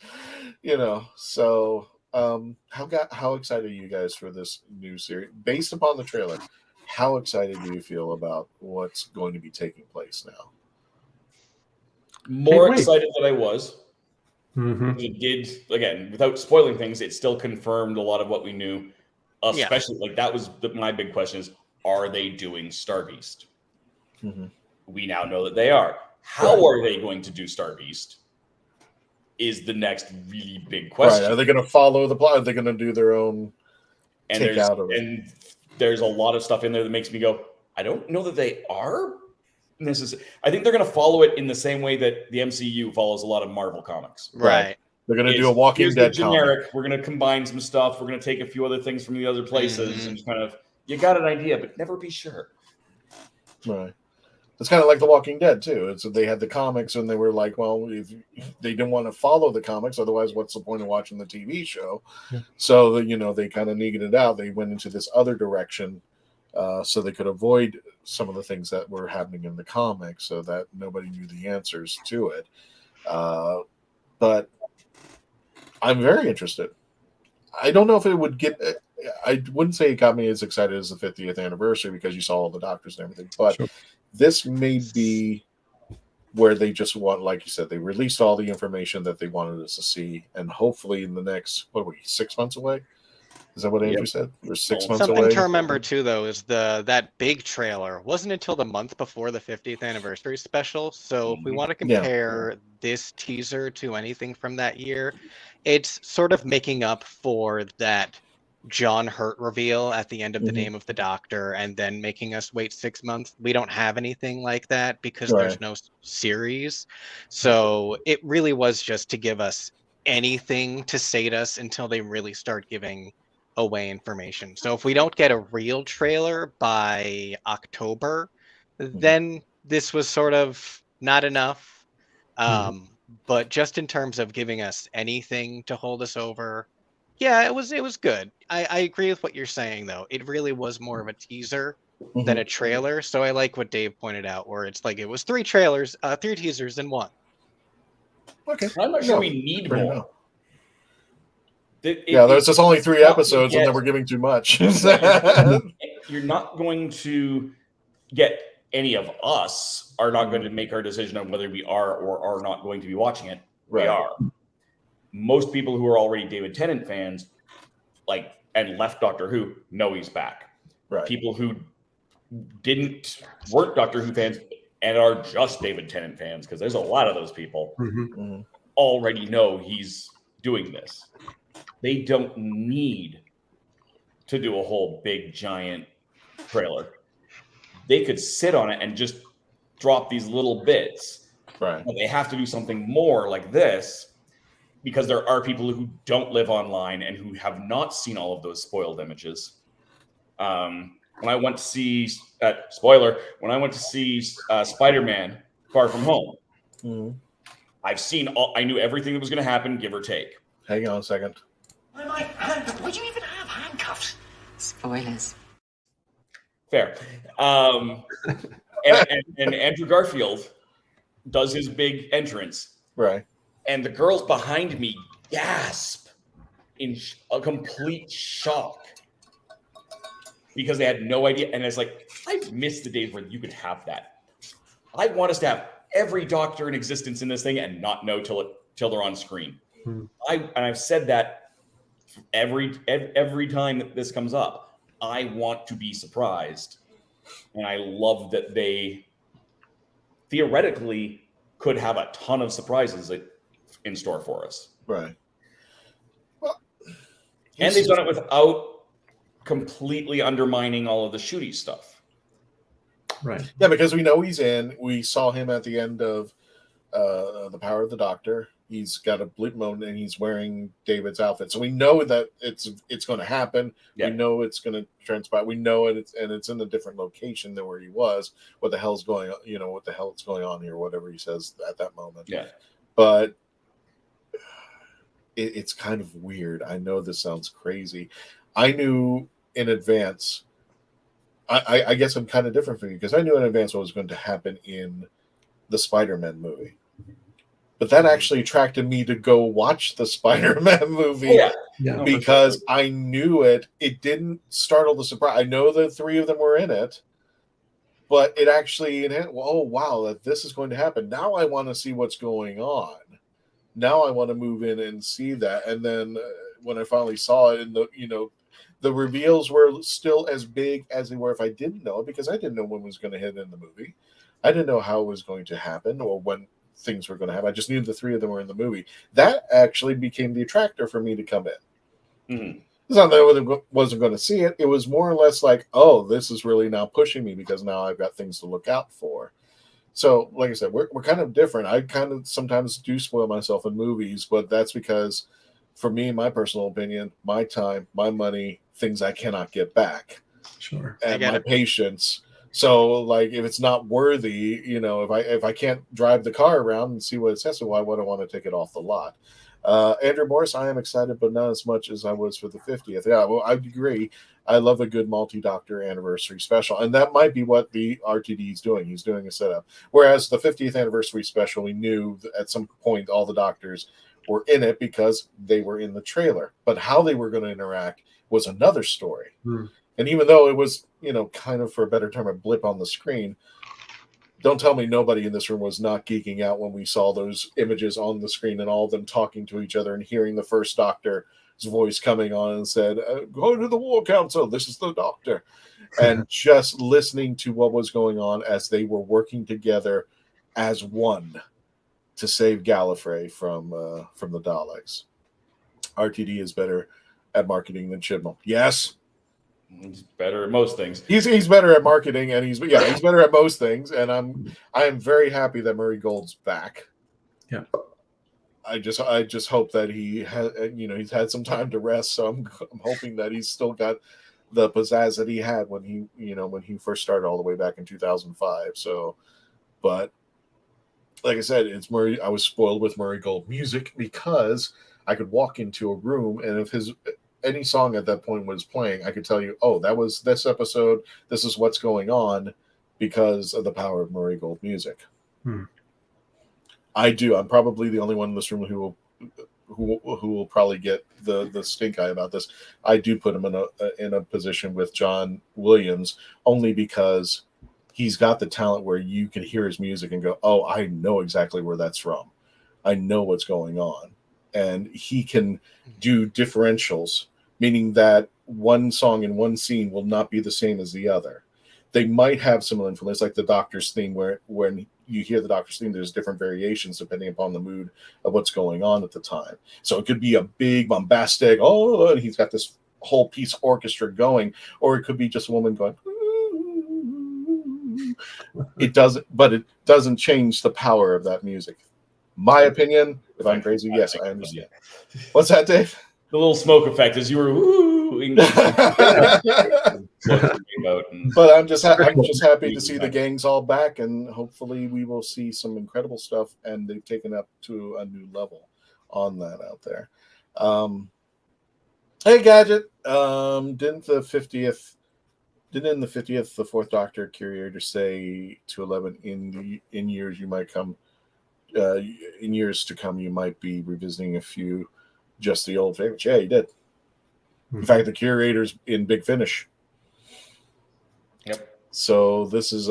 So how excited are you guys for this new series? Based upon the trailer, how excited do you feel about what's going to be taking place now? More excited than I was. Mm-hmm. It did, again, without spoiling things, it still confirmed a lot of what we knew. Especially, like, that was my big question is, are they doing Star Beast? Mm-hmm. We now know that they are. How are they going to do Star Beast is the next really big question. Right. Are they going to follow the plot? Are they going to do their own take out of it? And there's a lot of stuff in there that makes me go, I don't know that they are. I think they're going to follow it in the same way that the MCU follows a lot of Marvel comics. Right. They're going to do a Walking Dead generic. comic. We're going to combine some stuff. We're going to take a few other things from the other places and kind of, you got an idea, but never be sure. Right. It's kind of like The Walking Dead too. They had the comics and they were like, well, if they didn't want to follow the comics, otherwise what's the point of watching the TV show? Yeah. So they kind of needed it out. They went into this other direction so they could avoid some of the things that were happening in the comics so that nobody knew the answers to it. But I'm very interested. I don't know if it would get... I wouldn't say it got me as excited as the 50th anniversary because you saw all the doctors and everything, but this may be where they just want, like you said, they released all the information that they wanted us to see, and hopefully in the next, 6 months away? Is that what Andrew said? We're 6 months away. Something to remember too, though, is that big trailer wasn't until the month before the 50th anniversary special. So if we want to compare this teaser to anything from that year, it's sort of making up for that John Hurt reveal at the end of the Name of the Doctor and then making us wait 6 months. We don't have anything like that because there's no series. So it really was just to give us anything to sate us until they really start giving away information. So if we don't get a real trailer by October, then this was sort of not enough. But just in terms of giving us anything to hold us over, Yeah, it was good. I agree with what you're saying though. It really was more of a teaser than a trailer. So I like what Dave pointed out, where it's like it was 3 trailers, 3 teasers in one. Okay. I'm not sure we need more. There's just only 3 episodes, and then we're giving too much. You're not going to get any of us are not going to make our decision on whether we are or are not going to be watching it. We are. Most people who are already David Tennant fans, and left Doctor Who, know he's back. Right. People who weren't Doctor Who fans and are just David Tennant fans, because there's a lot of those people, already know he's doing this. They don't need to do a whole big giant trailer. They could sit on it and just drop these little bits. Right. But they have to do something more like this, because there are people who don't live online and who have not seen all of those spoiled images. When I went to see when I went to see Spider-Man: Far From Home, I knew everything that was going to happen, give or take. Hang on a second. Would you even have handcuffs? Spoilers. Fair. And Andrew Garfield does his big entrance. Right. And the girls behind me gasp in a complete shock because they had no idea. And it's like, I've missed the days where you could have that. I want us to have every doctor in existence in this thing and not know till they're on screen. I've said that every time that this comes up. I want to be surprised. And I love that they theoretically could have a ton of surprises in store for us. Right. Well, and they've done it without completely undermining all of the shooty stuff. Right. Yeah, because we know he's in. We saw him at the end of The Power of the Doctor. He's got a bleep mode and he's wearing David's outfit. So we know that it's going to happen. Yeah. We know it's going to transpire. We know it's in a different location than where he was. What the hell's going on? What the hell is going on here? Whatever he says at that moment. Yeah. But it's kind of weird. I know this sounds crazy. I knew in advance. I guess I'm kind of different from you because I knew in advance what was going to happen in the Spider-Man movie. But that actually attracted me to go watch the Spider-Man movie because I knew it. It didn't startle the surprise. I know the 3 of them were in it, but it actually, oh, wow, that this is going to happen. Now I want to see what's going on. Now I want to move in and see that. And then when I finally saw it, and the reveals were still as big as they were if I didn't know it, because I didn't know when it was going to hit in the movie. I didn't know how it was going to happen or when things were going to happen. I just knew the 3 of them were in the movie. That actually became the attractor for me to come in. Mm-hmm. It's not that I wasn't going to see it. It was more or less like, oh, this is really now pushing me because now I've got things to look out for. So, like I said, we're kind of different. I kind of sometimes do spoil myself in movies, but that's because for me, my personal opinion, my time, my money, things I cannot get back. Sure. And my patience. So, like, if it's not worthy, if I can't drive the car around and see what it says, so why would I want to take it off the lot? Andrew Morris, I am excited, but not as much as I was for the 50th. Yeah, well, I agree. I love a good multi-doctor anniversary special, and that might be what the RTD is doing. He's doing a setup. Whereas the 50th anniversary special, we knew at some point all the doctors were in it because they were in the trailer. But how they were going to interact was another story. And even though it was, kind of, for a better term, a blip on the screen, don't tell me nobody in this room was not geeking out when we saw those images on the screen and all of them talking to each other and hearing the first Doctor's voice coming on and said, go to the War Council, this is the Doctor. And just listening to what was going on as they were working together as one to save Gallifrey from the Daleks. RTD is better at marketing than Chibnall. Yes. He's better at most things. He's better at marketing, and he's better at most things. And I am very happy that Murray Gold's back. Yeah. I just hope that he has, he's had some time to rest. So I'm hoping that he's still got the pizzazz that he had when he first started all the way back in 2005. So, but like I said, it's Murray. I was spoiled with Murray Gold music because I could walk into a room, and if any song at that point was playing, I could tell you, oh, that was this episode. This is what's going on because of the power of Murray Gold music. I do. I'm probably the only one in this room who will probably get the stink eye about this. I do put him in a position with John Williams only because he's got the talent where you can hear his music and go, oh, I know exactly where that's from. I know what's going on. And he can do differentials, meaning that one song in one scene will not be the same as the other. They might have similar influence, like the Doctor's theme, where when you hear the Doctor's theme, there's different variations depending upon the mood of what's going on at the time. So it could be a big, bombastic, oh, and he's got this whole piece orchestra going, or it could be just a woman going, it doesn't change the power of that music. My opinion, if I'm crazy, yes, I understand. What's that, Dave? The little smoke effect as you were wooing. But I'm just happy to see the gang's all back, and hopefully we will see some incredible stuff, and they've taken up to a new level on that out there. Hey, Gadget, didn't in the 50th the Fourth Doctor curator say to 11 in years you might come in years to come you might be revisiting a few just the old favorites? Yeah, he did. In fact, the curator's in Big Finish. Yep. So this is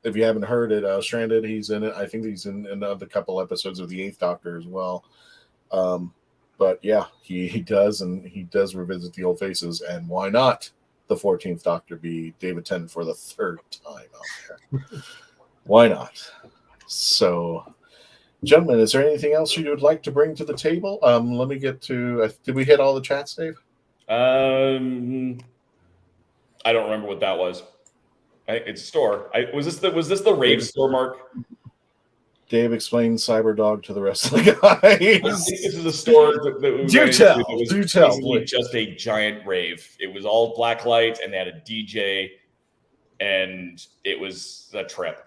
if you haven't heard it, Stranded, he's in it. I think he's in another couple episodes of the Eighth Doctor as well. But yeah, he does, and he does revisit the old faces. And why not the 14th Doctor be David Tennant for the third time out there? Why not? So, gentlemen, is there anything else you would like to bring to the table? Let me get to. Did we hit all the chats, Dave? I don't remember what that was. It's store. Was this the rave store, Mark? Dave explained Cyberdog to the rest of the guys. This is a store that was do tell. basically just a giant rave. It was all black lights, and they had a DJ, and it was a trip.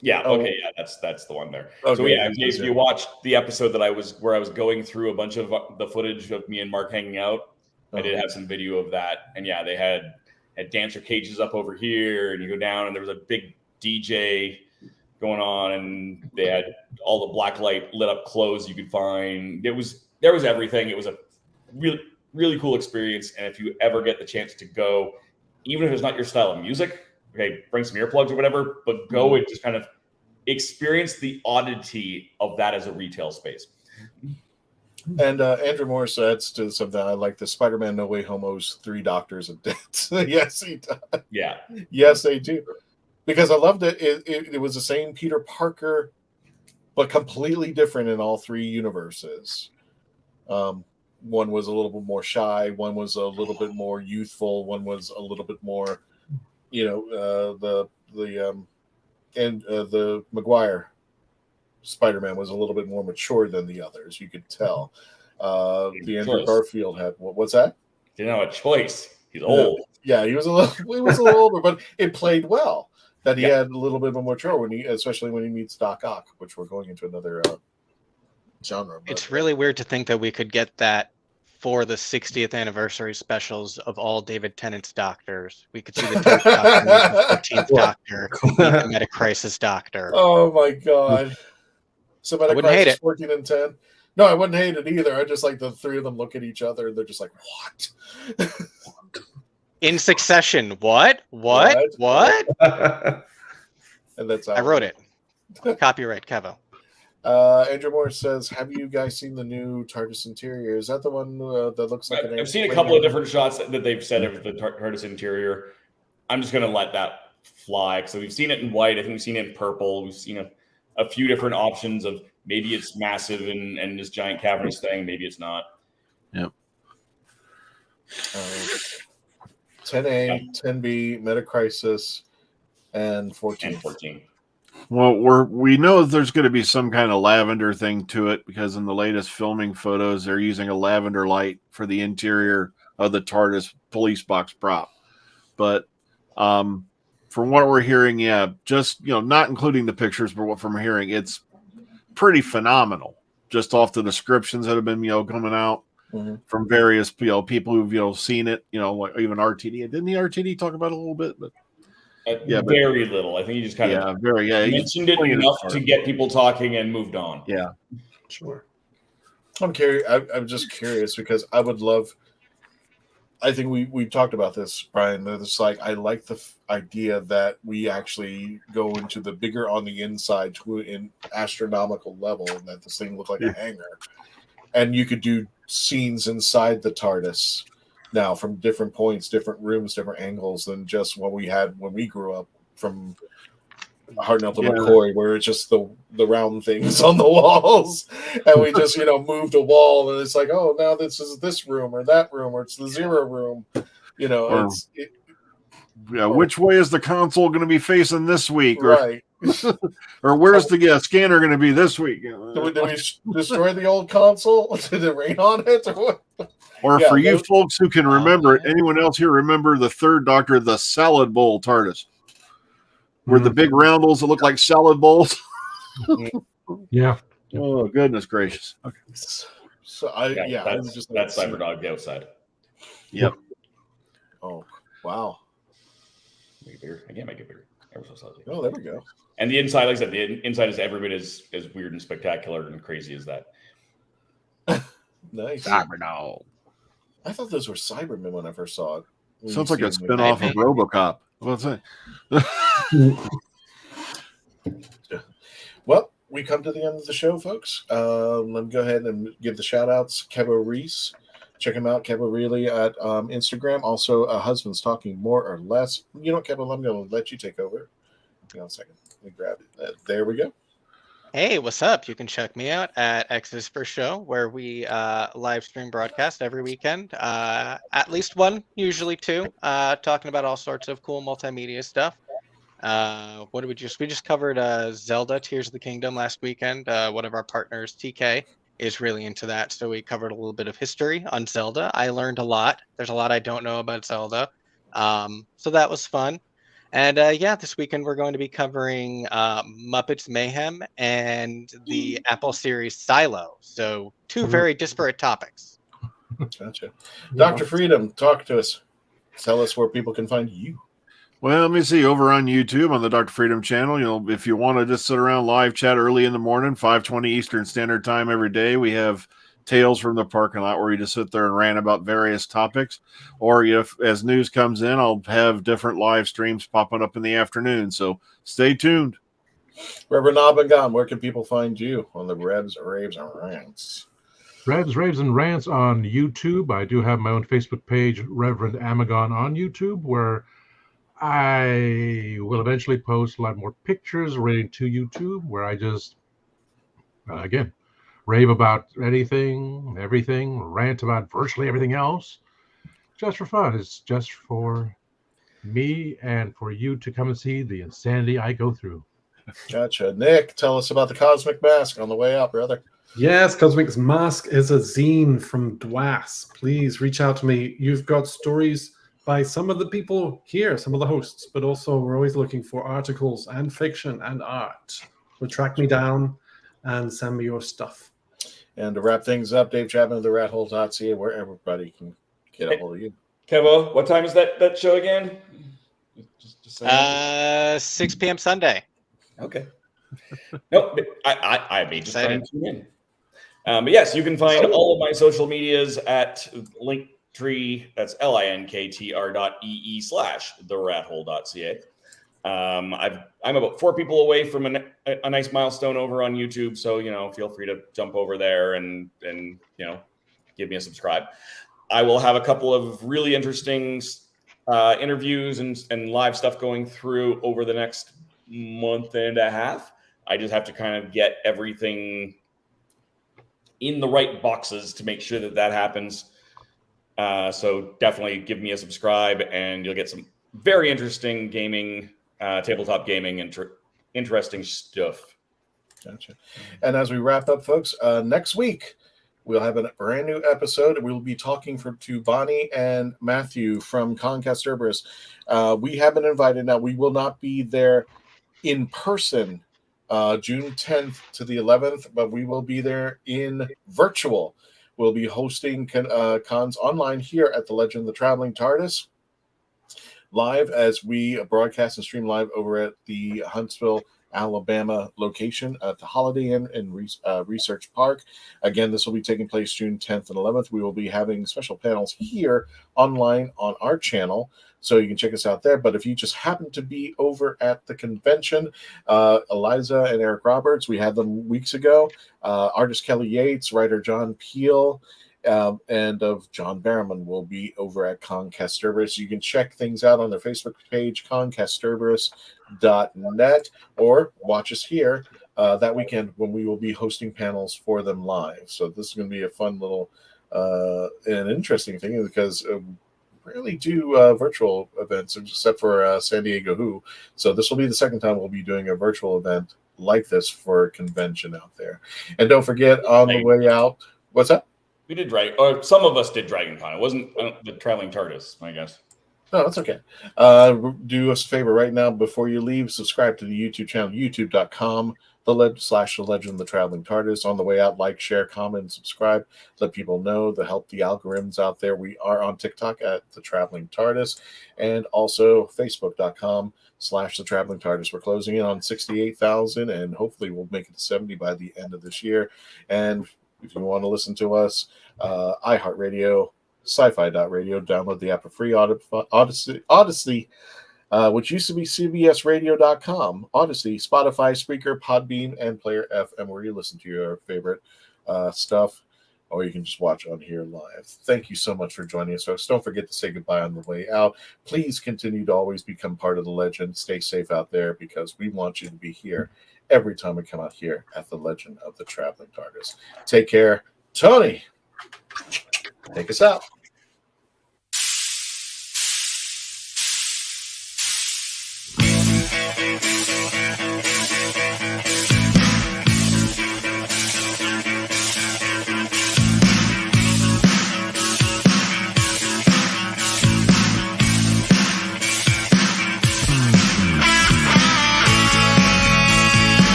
Yeah. Okay. Yeah. That's the one there. Okay, so yeah, if you watched the episode that I was going through a bunch of the footage of me and Mark hanging out, I did have some video of that, and yeah, they had dancer cages up over here, and you go down, and there was a big DJ going on, and they had all the black light lit up clothes you could find. There was everything. It was a really, really cool experience, and if you ever get the chance to go, even if it's not your style of music, okay, bring some earplugs or whatever, but go and just kind of experience the oddity of that as a retail space. And Andrew Morris adds to something I like: the Spider-Man No Way Home owes 3 doctors a debt. Yes, he does. Yeah. Yes, they do. Because I loved it. It was the same Peter Parker, but completely different in all 3 universes. One was a little bit more shy. One was a little bit more youthful. One was a little bit more, the Maguire Spider-Man was a little bit more mature than the others. You could tell. The Andrew Garfield had what's that? He didn't have a choice. He's old. Yeah, he was a little older, but it played well that he had a little bit more mature especially when he meets Doc Ock, which we're going into another genre. But, it's really weird to think that we could get that for the 60th anniversary specials of all David Tennant's doctors. We could see the 10th Doctor, the 14th Doctor, the Meta-Crisis Doctor. Oh my God. So I wouldn't hate it. 14 and 10. No, I wouldn't hate it either. I just like the 3 of them look at each other and they're just like, what? In succession. What? And that's I wrote it. Copyright Kevo. Andrew Moore says, have you guys seen the new TARDIS interior? Is that the one that looks like I've seen a couple of different shots that they've said of the TARDIS interior. I'm just going to let that fly. So we've seen it in white. I think we've seen it in purple. We've seen a few different options of maybe it's massive and this giant cavernous thing. Maybe it's not. Yep. 10A, 10B, Meta-Crisis, and 14. Well, we know there's going to be some kind of lavender thing to it because in the latest filming photos, they're using a lavender light for the interior of the TARDIS police box prop. But from what we're hearing, yeah, just not including the pictures, but what from hearing, it's pretty phenomenal. just off the descriptions that have been coming out from various people who've seen it. Like even RTD. Didn't the RTD talk about it a little bit? But very little. I think he just kind of mentioned it enough to get people talking and moved on. Yeah, sure. I'm curious. I'm just curious because I would love. I think we talked about this, Brian. That it's like I like the idea that we actually go into the bigger on the inside to an astronomical level, and that this thing looked like a hangar, and you could do scenes inside the TARDIS now from different points, different rooms, different angles than just what we had when we grew up from Hartnell to McCoy, where it's just the round things on the walls, and we just moved a wall, and it's like, oh, now this is this room or that room, or it's the zero room, which way is the console going to be facing this week, right? Or where's the scanner going to be this week? Did we destroy the old console? Did it rain on it? Or for you folks who can remember it, anyone else here remember the third Doctor, the salad bowl TARDIS? Were the big roundels that look like salad bowls? Yeah. Oh, goodness gracious. Okay. So that's Cyberdog the outside. Yep. Oh, wow. Make it bigger. I can't make it bigger. Oh, there we go. And the inside, like I said, the inside is every bit as weird and spectacular and crazy as that. Nice. Cyberdog. I thought those were Cybermen when I first saw it. Sounds like a spin-off of RoboCop. What's that? Well, we come to the end of the show, folks. Let me go ahead and give the shout-outs. Kevo Reese. Check him out, Kevo Really, at Instagram. Also, Husbands Talking More or Less. You know what, Kevo, I'm going to let you take over. Hang on a second. Let me grab it. There we go. Hey, what's up? You can check me out at Exodus for Show, where we live stream broadcast every weekend. At least one, usually two, talking about all sorts of cool multimedia stuff. What did we just covered Zelda Tears of the Kingdom last weekend. One of our partners, TK, is really into that, so we covered a little bit of history on Zelda. I learned a lot. There's a lot I don't know about Zelda, so that was fun. And this weekend we're going to be covering Muppets Mayhem and the Apple series Silo. So two very disparate topics. Gotcha. Dr. Freedom, talk to us. Tell us where people can find you. Well, let me see. Over on YouTube on the Dr. Freedom channel, if you want to just sit around live chat early in the morning, 5:20 Eastern Standard Time every day, we have Tales from the Parking Lot, where you just sit there and rant about various topics. Or if as news comes in, I'll have different live streams popping up in the afternoon. So stay tuned. Reverend Abagan, where can people find you on the Revs, Raves, and Rants? Revs, Raves, and Rants on YouTube. I do have my own Facebook page, Reverend Amagon, on YouTube, where I will eventually post a lot more pictures relating to YouTube, where I just, again, rave about anything, everything, rant about virtually everything else, just for fun. It's just for me and for you to come and see the insanity I go through. Gotcha. Nick, tell us about the Cosmic Mask on the way out, brother. Yes, Cosmic Mask is a zine from DWAS. Please reach out to me. You've got stories by some of the people here, some of the hosts, but also we're always looking for articles and fiction and art. So track me down and send me your stuff. And to wrap things up, Dave Chapman of the rathole.ca, where everybody can get a hold of you. Kevo, what time is that show again? Just 6 p.m. Sunday. Okay. No, I may just try and tune in. But yes, you can find all of my social medias at Linktree. That's linktr.ee/therathole.ca. I'm about 4 people away from a nice milestone over on YouTube, so feel free to jump over there and give me a subscribe. I will have a couple of really interesting interviews and live stuff going through over the next month and a half. I just have to kind of get everything in the right boxes to make sure that happens. So definitely give me a subscribe, and you'll get some very interesting gaming. Tabletop gaming and interesting stuff. Gotcha. And as we wrap up, folks, next week we'll have a brand new episode. We'll be talking to Bonnie and Matthew from Comcast Cerberus. We have been invited. Now, we will not be there in person June 10th to the 11th, but we will be there in virtual. We'll be hosting cons online here at the Legend of the Traveling TARDIS, live as we broadcast and stream live over at the Huntsville, Alabama location at the Holiday Inn in Research Park. Again, this will be taking place June 10th and 11th. We will be having special panels here online on our channel, so you can check us out there. But if you just happen to be over at the convention, Eliza and Eric Roberts, we had them weeks ago, artist Kelly Yates, writer John Peel, and of John Barrowman will be over at Concasterberus. You can check things out on their Facebook page, concasterberus.net, or watch us here that weekend when we will be hosting panels for them live. So this is going to be a fun little and interesting thing, because we rarely do virtual events except for San Diego WHO. So this will be the second time we'll be doing a virtual event like this for a convention out there. And don't forget, on the way out, what's that? We did or some of us did DragonCon. It wasn't the Traveling TARDIS, I guess. No, that's okay. Do us a favor right now before you leave. Subscribe to the YouTube channel, youtube.com, the Legend of the Traveling TARDIS. On the way out, like, share, comment, and subscribe. Let people know to help the algorithms out there. We are on TikTok at the Traveling TARDIS, and also facebook.com/the Traveling TARDIS. We're closing in on 68,000, and hopefully we'll make it to 70 by the end of this year. And if you want to listen to us, iHeartRadio, sci-fi.radio, download the app for free. Odyssey, which used to be CBSRadio.com, Odyssey, Spotify, Spreaker, Podbean, and Player FM, where you listen to your favorite stuff, or you can just watch on here live. Thank you so much for joining us, folks. Don't forget to say goodbye on the way out. Please continue to always become part of the legend. Stay safe out there, because we want you to be here every time we come out here at the Legend of the Traveling TARDIS. Take care. Tony, take us out.